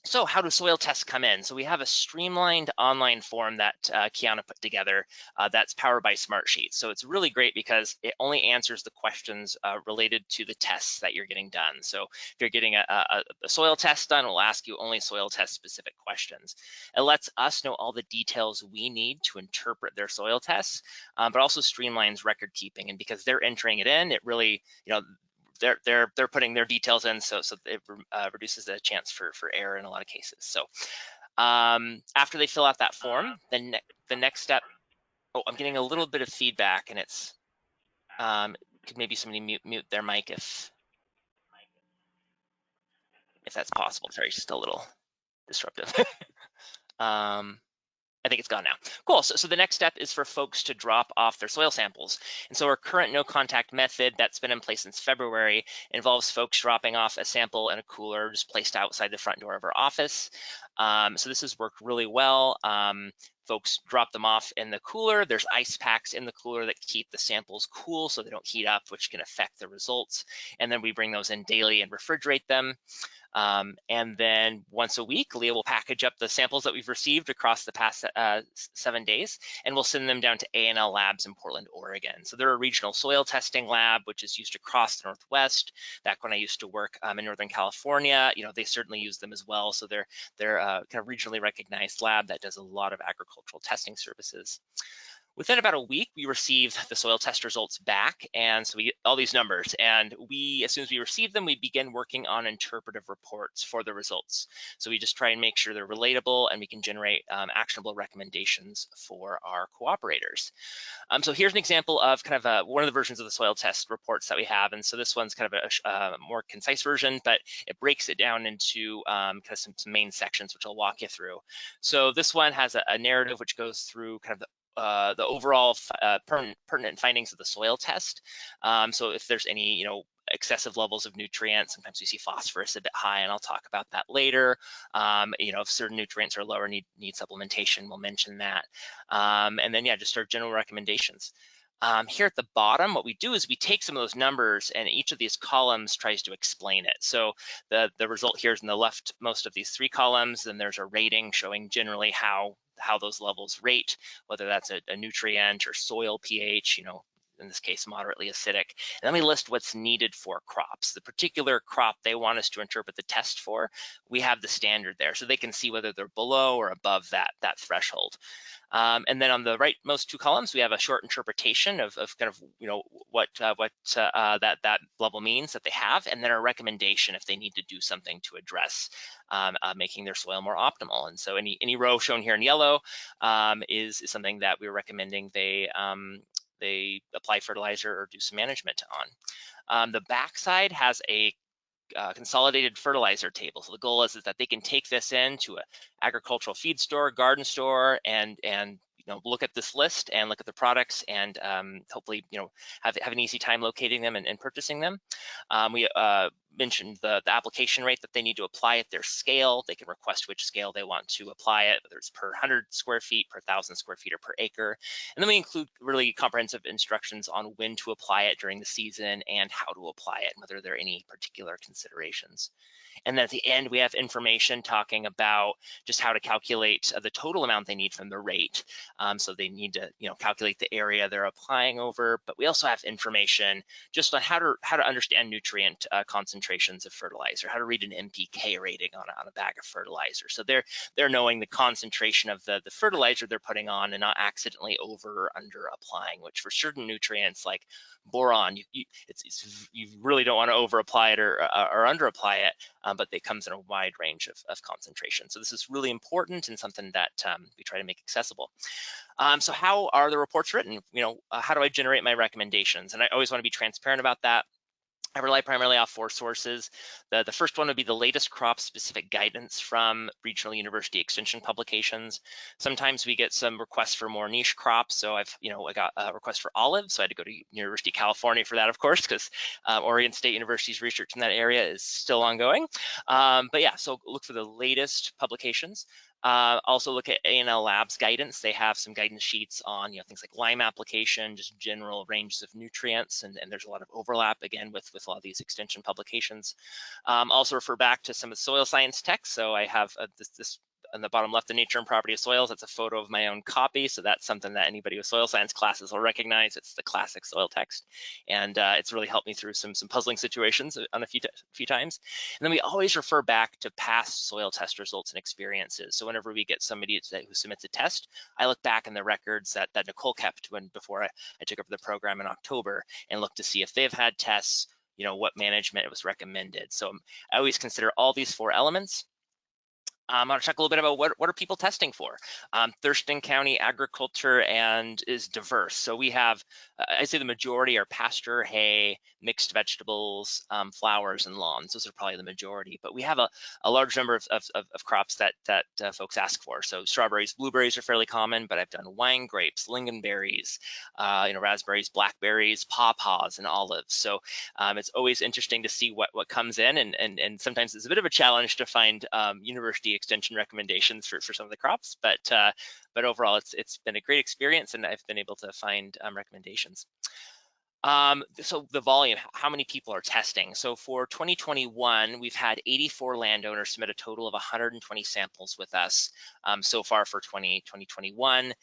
So how do soil tests come in? So we have a streamlined online form that Kiana put together that's powered by Smartsheet. So it's really great because it only answers the questions related to the tests that you're getting done. So if you're getting a soil test done, we'll ask you only soil test specific questions. It lets us know all the details we need to interpret their soil tests, but also streamlines record keeping. And because they're entering it in, it really, they're putting their details in, so it reduces the chance for error in a lot of cases. So after they fill out that form, then the next step. Oh, I'm getting a little bit of feedback, and it's could maybe somebody mute their mic if that's possible. Sorry, it's just a little disruptive. I think it's gone now. Cool, so the next step is for folks to drop off their soil samples. And so our current no contact method that's been in place since February involves folks dropping off a sample in a cooler just placed outside the front door of our office. So this has worked really well. Folks drop them off in the cooler. There's ice packs in the cooler that keep the samples cool so they don't heat up, which can affect the results. And then we bring those in daily and refrigerate them. And then once a week, Leah will package up the samples that we've received across the past 7 days, and we'll send them down to A&L Labs in Portland, Oregon. So they're a regional soil testing lab, which is used across the Northwest. Back when I used to work in Northern California, they certainly use them as well. So they're kind of regionally recognized lab that does a lot of agricultural testing services. Within about a week, we received the soil test results back, and so we get all these numbers. And as soon as we receive them, we begin working on interpretive reports for the results. So we just try and make sure they're relatable, and we can generate actionable recommendations for our cooperators. So here's an example of kind of one of the versions of the soil test reports that we have. And so this one's kind of a more concise version, but it breaks it down into kind of some main sections, which I'll walk you through. So this one has a narrative which goes through kind of the overall pertinent findings of the soil test. So if there's any, excessive levels of nutrients, sometimes we see phosphorus a bit high, and I'll talk about that later. If certain nutrients are low or need supplementation, we'll mention that. And then, just our general recommendations. Here at the bottom, what we do is we take some of those numbers, and each of these columns tries to explain it. So the result here is in the leftmost of these 3 columns, and there's a rating showing generally how those levels rate, whether that's a nutrient or soil pH, in this case, moderately acidic. And then we list what's needed for crops. The particular crop they want us to interpret the test for, we have the standard there, so they can see whether they're below or above that threshold. And then on the rightmost 2 columns, we have a short interpretation of kind of what that level means that they have, and then a recommendation if they need to do something to address making their soil more optimal. And so any row shown here in yellow is something that we're recommending they apply fertilizer or do some management on. The backside has a consolidated fertilizer table. So the goal is that they can take this into an agricultural feed store, garden store, and look at this list and look at the products, and hopefully have an easy time locating them and purchasing them. We mentioned the application rate that they need to apply at their scale. They can request which scale they want to apply it, whether it's per 100 square feet, per 1,000 square feet, or per acre. And then we include really comprehensive instructions on when to apply it during the season and how to apply it, and whether there are any particular considerations. And then at the end, we have information talking about just how to calculate the total amount they need from the rate. So they need to, calculate the area they're applying over. But we also have information just on how to understand nutrient concentrations concentrations of fertilizer, how to read an NPK rating on a bag of fertilizer. So they're knowing the concentration of the fertilizer they're putting on and not accidentally over or under applying, which for certain nutrients like boron, you really don't want to over apply it or under apply it, but it comes in a wide range of concentration. So this is really important and something that we try to make accessible. So how are the reports written? How do I generate my recommendations? And I always want to be transparent about that. I rely primarily off 4 sources. The first one would be the latest crop-specific guidance from regional university extension publications. Sometimes we get some requests for more niche crops. So I got a request for olives, so I had to go to University of California for that, of course, because Oregon State University's research in that area is still ongoing. But yeah, so look for the latest publications. Also look at A&L Labs guidance. They have some guidance sheets on things like lime application, just general ranges of nutrients, and there's a lot of overlap again with a lot of these extension publications. Also refer back to some of the soil science texts. So I have this on the bottom left, the nature and property of soils. That's a photo of my own copy. So that's something that anybody with soil science classes will recognize. It's the classic soil text. And it's really helped me through some puzzling situations on a few times. And then we always refer back to past soil test results and experiences. So whenever we get somebody who submits a test, I look back in the records that Nicole kept before I took over the program in October and look to see if they've had tests, what management was recommended. So I always consider all these 4 elements. I'm going to talk a little bit about what are people testing for. Thurston County agriculture is diverse. So we have, I'd say the majority are pasture, hay, mixed vegetables, flowers, and lawns. Those are probably the majority. But we have a large number of crops that folks ask for. So strawberries, blueberries are fairly common, but I've done wine grapes, lingonberries, raspberries, blackberries, pawpaws, and olives. So it's always interesting to see what comes in, and sometimes it's a bit of a challenge to find university extension recommendations for some of the crops, but overall it's been a great experience, and I've been able to find recommendations. So the volume, how many people are testing? So for 2021, we've had 84 landowners submit a total of 120 samples with us so far for 2021.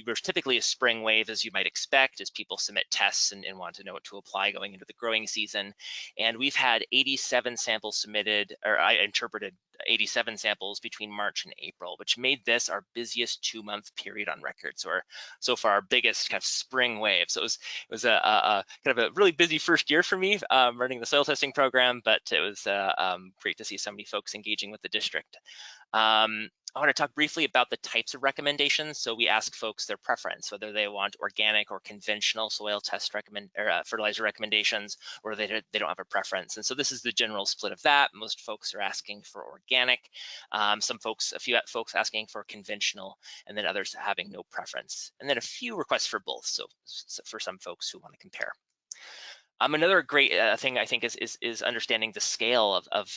There's typically a spring wave, as you might expect, as people submit tests and want to know what to apply going into the growing season. And we've had 87 samples submitted, or I interpreted 87 samples between March and April, which made this our busiest 2-month period on record. So far our biggest kind of spring wave. So it was a kind of a really busy first year for me running the soil testing program, but it was great to see so many folks engaging with the district. I want to talk briefly about the types of recommendations. So we ask folks their preference, whether they want organic or conventional soil test fertilizer recommendations, or they don't have a preference. And so this is the general split of that. Most folks are asking for organic. A few folks asking for conventional, and then others having no preference. And then a few requests for both. So for some folks who want to compare. Another great thing I think is understanding the scale of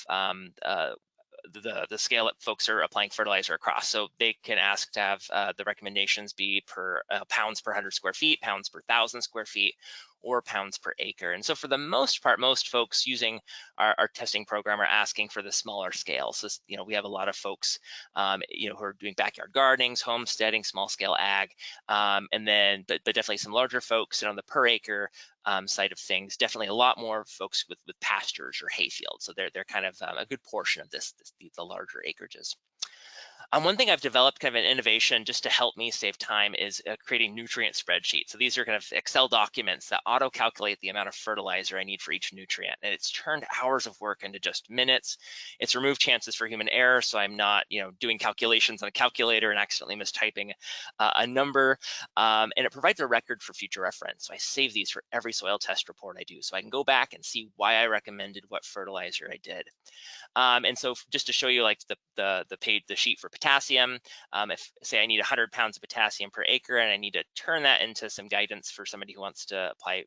the scale that folks are applying fertilizer across. So they can ask to have the recommendations be per pounds per 100 square feet, pounds per 1,000 square feet, or pounds per acre. And so for the most part, most folks using our testing program are asking for the smaller scale. So, we have a lot of folks, who are doing backyard gardenings, homesteading, small scale ag, but definitely some larger folks. And on the per acre side of things, definitely a lot more folks with pastures or hay fields. So they're kind of a good portion of the larger acreages. One thing I've developed, kind of an innovation just to help me save time, is creating nutrient spreadsheets. So these are kind of Excel documents that auto-calculate the amount of fertilizer I need for each nutrient. And it's turned hours of work into just minutes. It's removed chances for human error, so I'm not doing calculations on a calculator and accidentally mistyping a number. And it provides a record for future reference. So I save these for every soil test report I do, so I can go back and see why I recommended what fertilizer I did. And so just to show you like the sheet for potassium, if say I need 100 pounds of potassium per acre and I need to turn that into some guidance for somebody who wants to apply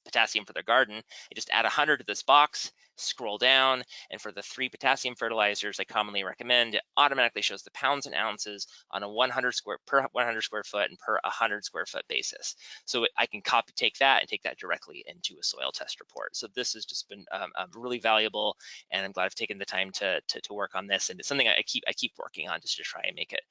potassium for their garden, I just add 100 to this box, scroll down, and for the 3 potassium fertilizers I commonly recommend, it automatically shows the pounds and ounces on a per 100 square foot and per 100 square foot basis. So I can take that and take that directly into a soil test report. So this has just been really valuable, and I'm glad I've taken the time to work on this, and it's something I keep working on just to try and make it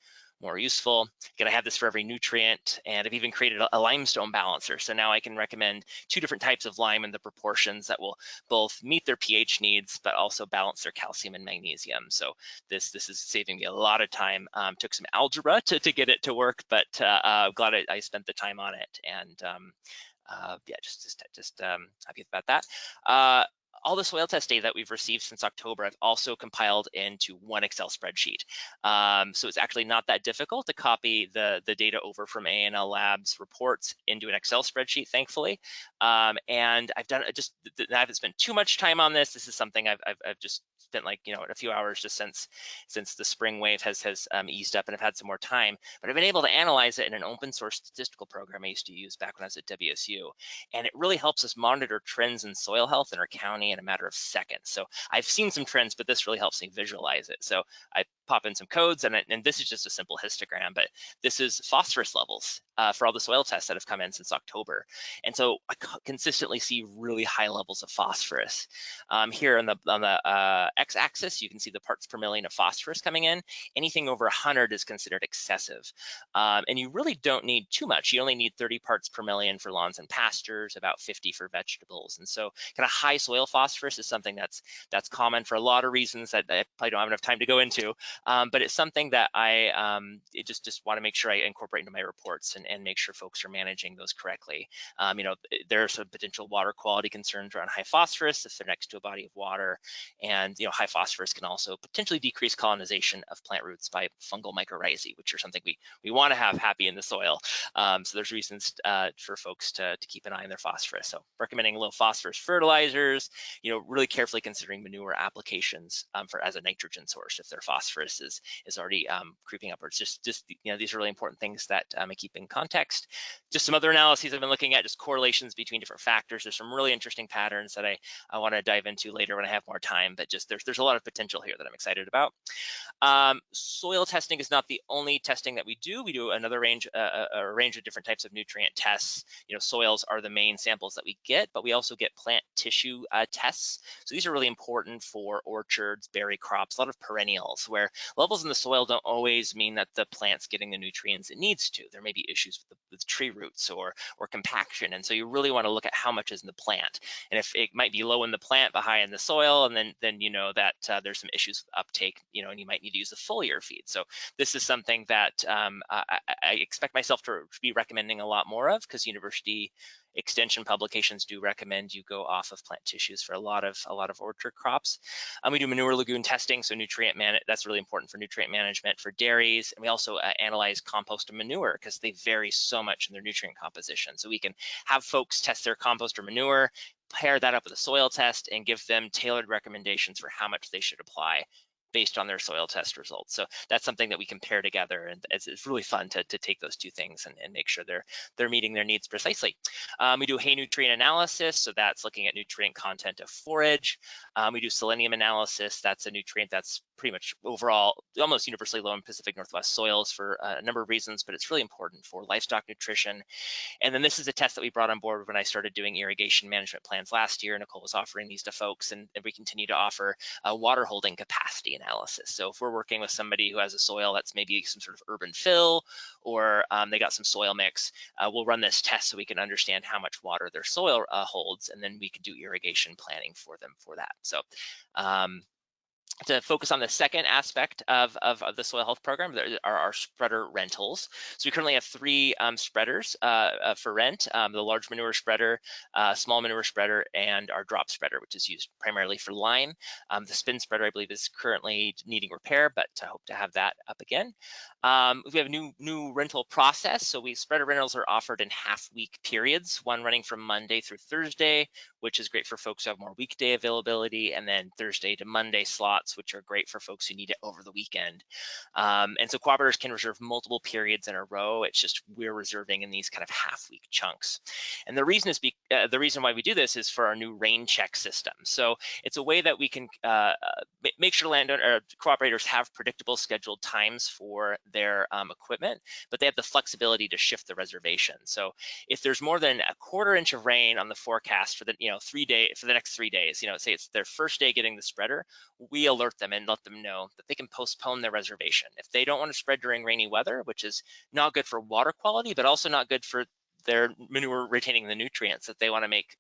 more useful. Again, I have this for every nutrient, and I've even created a limestone balancer. So now I can recommend 2 different types of lime and the proportions that will both meet their pH needs, but also balance their calcium and magnesium. So this is saving me a lot of time. Took some algebra to get it to work, but glad I spent the time on it. And yeah, just happy about that. All the soil test data that we've received since October, I've also compiled into one Excel spreadsheet. So it's actually not that difficult to copy the data over from A&L Labs reports into an Excel spreadsheet, thankfully. And I've done it, I haven't spent too much time on this. This is something I've just spent like, a few hours just since the spring wave has eased up and I've had some more time. But I've been able to analyze it in an open source statistical program I used to use back when I was at WSU. And it really helps us monitor trends in soil health in our county in a matter of seconds. So I've seen some trends, but this really helps me visualize it. So I pop in some codes, and this is just a simple histogram, but this is phosphorus levels for all the soil tests that have come in since October. And so I consistently see really high levels of phosphorus. Here on the x-axis, you can see the parts per million of phosphorus coming in. Anything over 100 is considered excessive. And you really don't need too much. You only need 30 parts per million for lawns and pastures, about 50 for vegetables. And so kind of high soil phosphorus is something that's common for a lot of reasons that I probably don't have enough time to go into. But it's something that I just want to make sure I incorporate into my reports and make sure folks are managing those correctly. There are some potential water quality concerns around high phosphorus if they're next to a body of water. And high phosphorus can also potentially decrease colonization of plant roots by fungal mycorrhizae, which are something we want to have happy in the soil. So there's reasons for folks to keep an eye on their phosphorus. So recommending low phosphorus fertilizers, really carefully considering manure applications as a nitrogen source if their phosphorus is already creeping upwards. Just these are really important things that I keep in context. Just some other analyses I've been looking at, just correlations between different factors. There's some really interesting patterns that I want to dive into later when I have more time, but just there's a lot of potential here that I'm excited about. Soil testing is not the only testing that we do. We do another range, a range of different types of nutrient tests. Soils are the main samples that we get, but we also get plant tissue tests. So these are really important for orchards, berry crops, a lot of perennials, where levels in the soil don't always mean that the plant's getting the nutrients it needs to. There may be issues with tree roots or compaction, and so you really want to look at how much is in the plant. And if it might be low in the plant but high in the soil, and then you know that there's some issues with uptake, and you might need to use a foliar feed. So this is something that I expect myself to be recommending a lot more of, because university extension publications do recommend you go off of plant tissues for a lot of orchard crops. We do manure lagoon testing, so that's really important for nutrient management for dairies. And we also analyze compost and manure because they vary so much in their nutrient composition. So we can have folks test their compost or manure, pair that up with a soil test, and give them tailored recommendations for how much they should apply based on their soil test results. So that's something that we can pair together, and it's really fun to take those two things and make sure they're meeting their needs precisely. We do hay nutrient analysis, so that's looking at nutrient content of forage. We do selenium analysis. That's a nutrient that's pretty much overall almost universally low in Pacific Northwest soils for a number of reasons, but it's really important for livestock nutrition. And then this is a test that we brought on board when I started doing irrigation management plans last year. Nicole was offering these to folks, and we continue to offer water holding capacity analysis. So if we're working with somebody who has a soil that's maybe some sort of urban fill, or they got some soil mix, we'll run this test so we can understand how much water their soil holds, and then we can do irrigation planning for them for that. So to focus on the second aspect of the soil health program, there are our spreader rentals. So we currently have 3 spreaders for rent: the large manure spreader, small manure spreader, and our drop spreader, which is used primarily for lime. The spin spreader, I believe, is currently needing repair, but I hope to have that up again. We have a new rental process. So spreader rentals are offered in half-week periods, one running from Monday through Thursday, which is great for folks who have more weekday availability, and then Thursday to Monday slots, which are great for folks who need it over the weekend. And so cooperators can reserve multiple periods in a row. It's just we're reserving in these kind of half-week chunks. And the reason is the reason why we do this is for our new rain check system. So it's a way that we can make sure landowner cooperators have predictable scheduled times for their equipment, but they have the flexibility to shift the reservation. So if there's more than a quarter inch of rain on the forecast for the for the next 3 days, say it's their first day getting the spreader, we alert them and let them know that they can postpone their reservation. If they don't want to spread during rainy weather, which is not good for water quality, but also not good for their manure retaining the nutrients that they want to make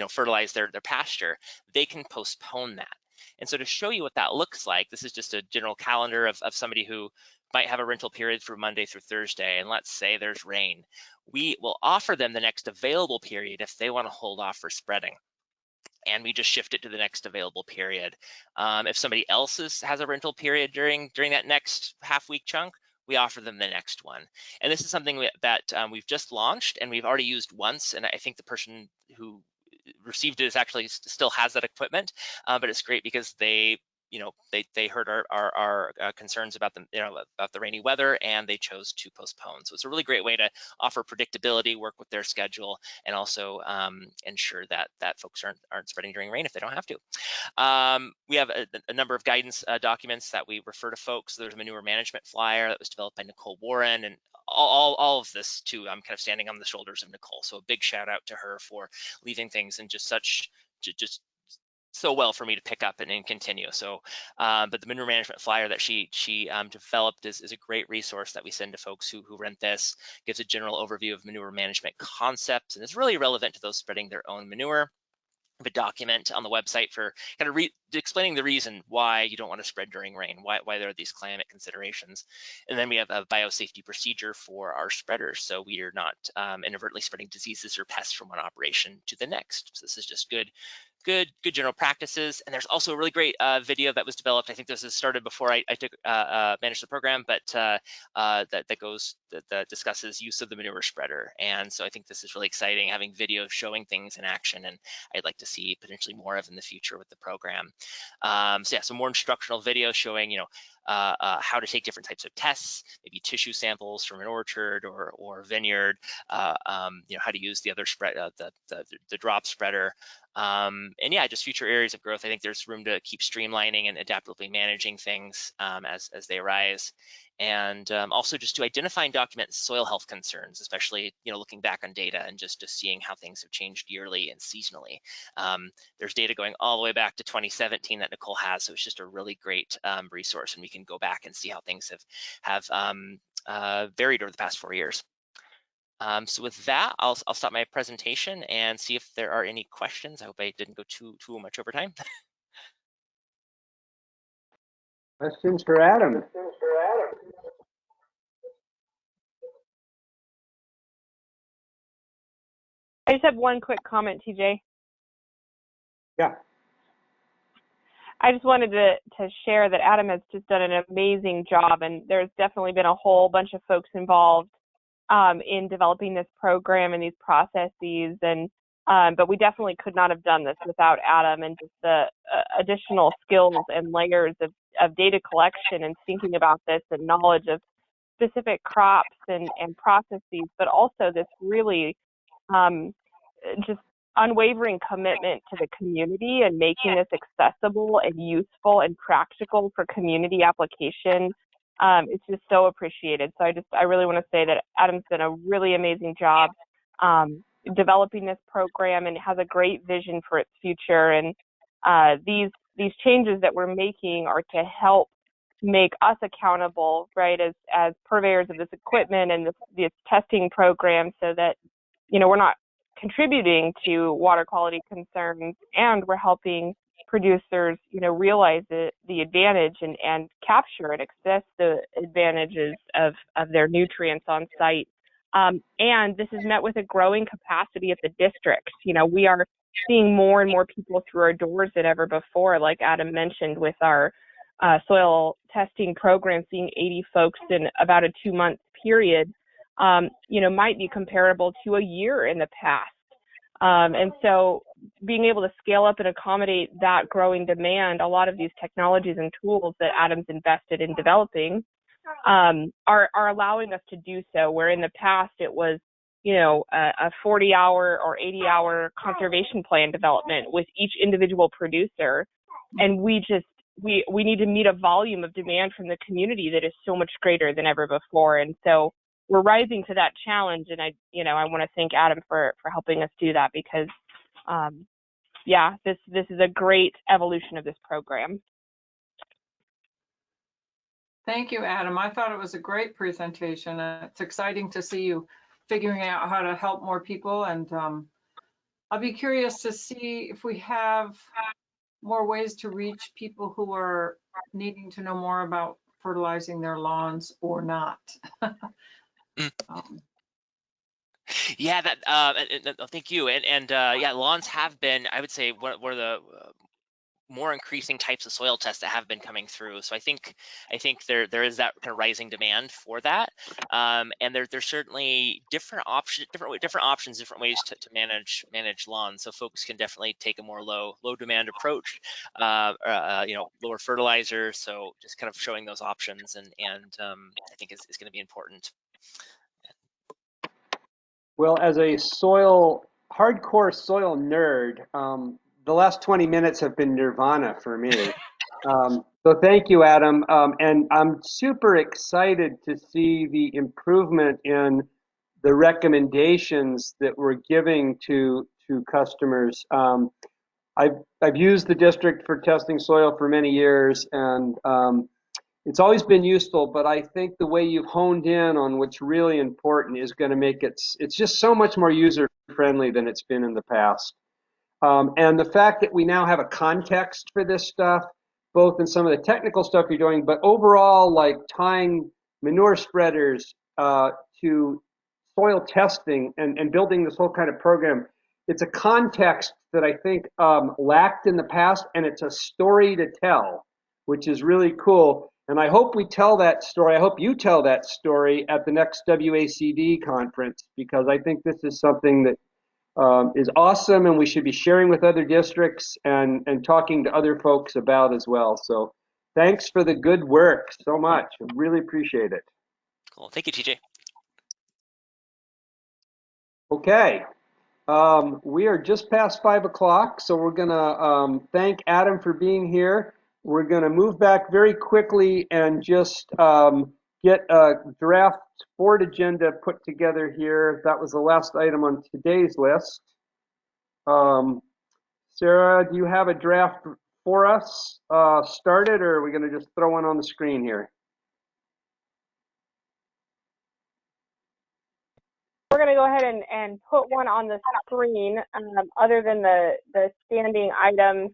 fertilize their pasture, they can postpone that. And so to show you what that looks like, this is just a general calendar of somebody who might have a rental period from Monday through Thursday, and let's say there's rain. We will offer them the next available period if they want to hold off for spreading, and we just shift it to the next available period. If somebody else has a rental period during that next half-week chunk, we offer them the next one. And this is something that we've just launched and we've already used once, and I think the person who received it is actually still has that equipment, but it's great because they heard our concerns about the rainy weather, and they chose to postpone. So it's a really great way to offer predictability, work with their schedule, and also ensure that folks aren't spreading during rain if they don't have to. We have a number of guidance documents that we refer to folks. There's a manure management flyer that was developed by Nicole Warren, and all of this too, I'm kind of standing on the shoulders of Nicole. So a big shout out to her for leaving things in just so well for me to pick up and continue. So, but the manure management flyer that she developed is a great resource that we send to folks who rent this. Gives a general overview of manure management concepts, and it's really relevant to those spreading their own manure. A document on the website for kind of explaining the reason why you don't want to spread during rain, why there are these climate considerations. And then we have a biosafety procedure for our spreaders, so we are not inadvertently spreading diseases or pests from one operation to the next. So this is just good general practices. And there's also a really great video that was developed. I think this has started before I took managed the program, but that discusses use of the manure spreader. And so I think this is really exciting, having video showing things in action, and I'd like to see potentially more of in the future with the program. So yeah, some more instructional video showing how to take different types of tests, maybe tissue samples from an orchard or vineyard, how to use the other spread, the drop spreader. And yeah, just future areas of growth. I think there's room to keep streamlining and adaptively managing things as they arise. And also just to identify and document soil health concerns, especially looking back on data and just seeing how things have changed yearly and seasonally. There's data going all the way back to 2017 that Nicole has, so it's just a really great resource, and we can go back and see how things have varied over the past 4 years. So with that, I'll stop my presentation and see if there are any questions. I hope I didn't go too much over time. Questions for Adam? I just have one quick comment, TJ. Yeah. I just wanted to share that Adam has just done an amazing job, and there's definitely been a whole bunch of folks involved in developing this program and these processes, and but we definitely could not have done this without Adam and just the additional skills and layers of data collection and thinking about this and knowledge of specific crops and processes, but also this really just unwavering commitment to the community and making this accessible and useful and practical for community application. It's just so appreciated. So I really want to say that Adam's done a really amazing job developing this program and has a great vision for its future. And these changes that we're making are to help make us accountable, right, as purveyors of this equipment and this testing program, so that we're not contributing to water quality concerns, and we're helping producers, realize the advantage and capture and access the advantages of their nutrients on site. And this is met with a growing capacity at the district. We are seeing more and more people through our doors than ever before, like Adam mentioned, with our soil testing program, seeing 80 folks in about a 2-month period, might be comparable to a year in the past. And so being able to scale up and accommodate that growing demand, a lot of these technologies and tools that Adam's invested in developing are allowing us to do so, where in the past it was a 40-hour or 80-hour conservation plan development with each individual producer. And we need to meet a volume of demand from the community that is so much greater than ever before. And so we're rising to that challenge. And I want to thank Adam for helping us do that, because this is a great evolution of this program. Thank you, Adam. I thought it was a great presentation. It's exciting to see you figuring out how to help more people. And I'll be curious to see if we have more ways to reach people who are needing to know more about fertilizing their lawns or not. Yeah, thank you. And lawns have been, I would say, one of the more increasing types of soil tests that have been coming through. So I think there is that kind of rising demand for that, and there's certainly different options, different ways to manage lawns. So folks can definitely take a more low demand approach, lower fertilizer. So just kind of showing those options, and I think is going to be important. Well, as a hardcore soil nerd, the last 20 minutes have been nirvana for me. So thank you, Adam. And I'm super excited to see the improvement in the recommendations that we're giving to customers. I've used the district for testing soil for many years, and it's always been useful, but I think the way you've honed in on what's really important is going to make it's just so much more user-friendly than it's been in the past. And the fact that we now have a context for this stuff, both in some of the technical stuff you're doing, but overall, like tying manure spreaders to soil testing and building this whole kind of program, it's a context that I think lacked in the past, and it's a story to tell, which is really cool. And I hope we tell that story. I hope you tell that story at the next WACD conference, because I think this is something that is awesome, and we should be sharing with other districts and talking to other folks about as well. So thanks for the good work so much. I really appreciate it. Cool. Thank you, TJ. Okay. We are just past 5 o'clock, so we're going to thank Adam for being here. We're going to move back very quickly and just get a draft board agenda put together here. That was the last item on today's list. Sarah, do you have a draft for us started, or are we going to just throw one on the screen here? We're going to go ahead and put one on the screen, other than the standing items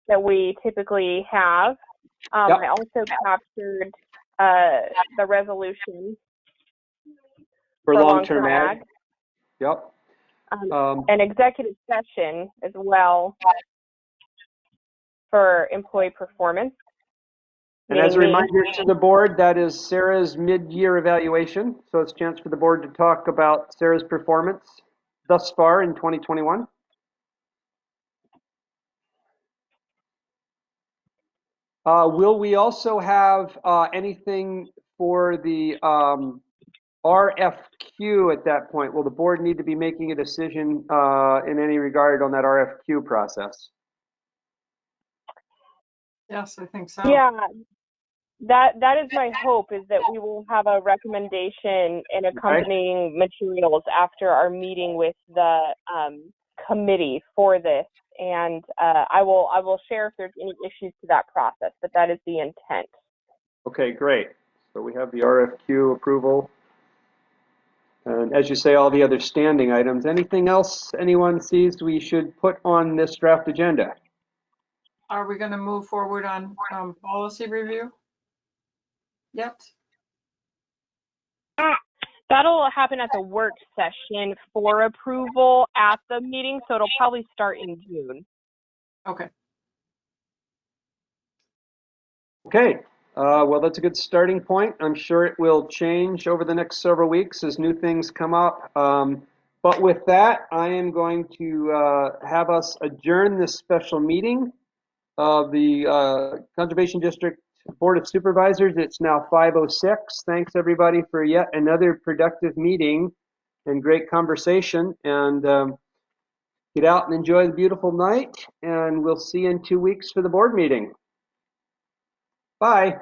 that we typically have. Yep. I also captured the resolution for long-term ag. Yep. An executive session as well for employee performance. And as a reminder to the board, that is Sarah's mid-year evaluation. So it's a chance for the board to talk about Sarah's performance thus far in 2021. Will we also have anything for the RFQ at that point? Will the board need to be making a decision in any regard on that RFQ process? Yes, I think so. Yeah, that is my hope, is that we will have a recommendation and accompanying materials after our meeting with the committee for this. And I will share if there's any issues to that process, but that is the intent. Okay, great. So we have the RFQ approval. And as you say, all the other standing items. Anything else anyone sees we should put on this draft agenda? Are we going to move forward on policy review? Yep. That'll happen at the work session for approval at the meeting, so it'll probably start in June. Okay. Okay. Well, that's a good starting point. I'm sure it will change over the next several weeks as new things come up. But with that, I am going to have us adjourn this special meeting of the Conservation District Board of Supervisors. It's now 5:06. Thanks everybody for yet another productive meeting. and great conversation. And get out and enjoy the beautiful night. And we'll see you in 2 weeks for the board meeting. Bye.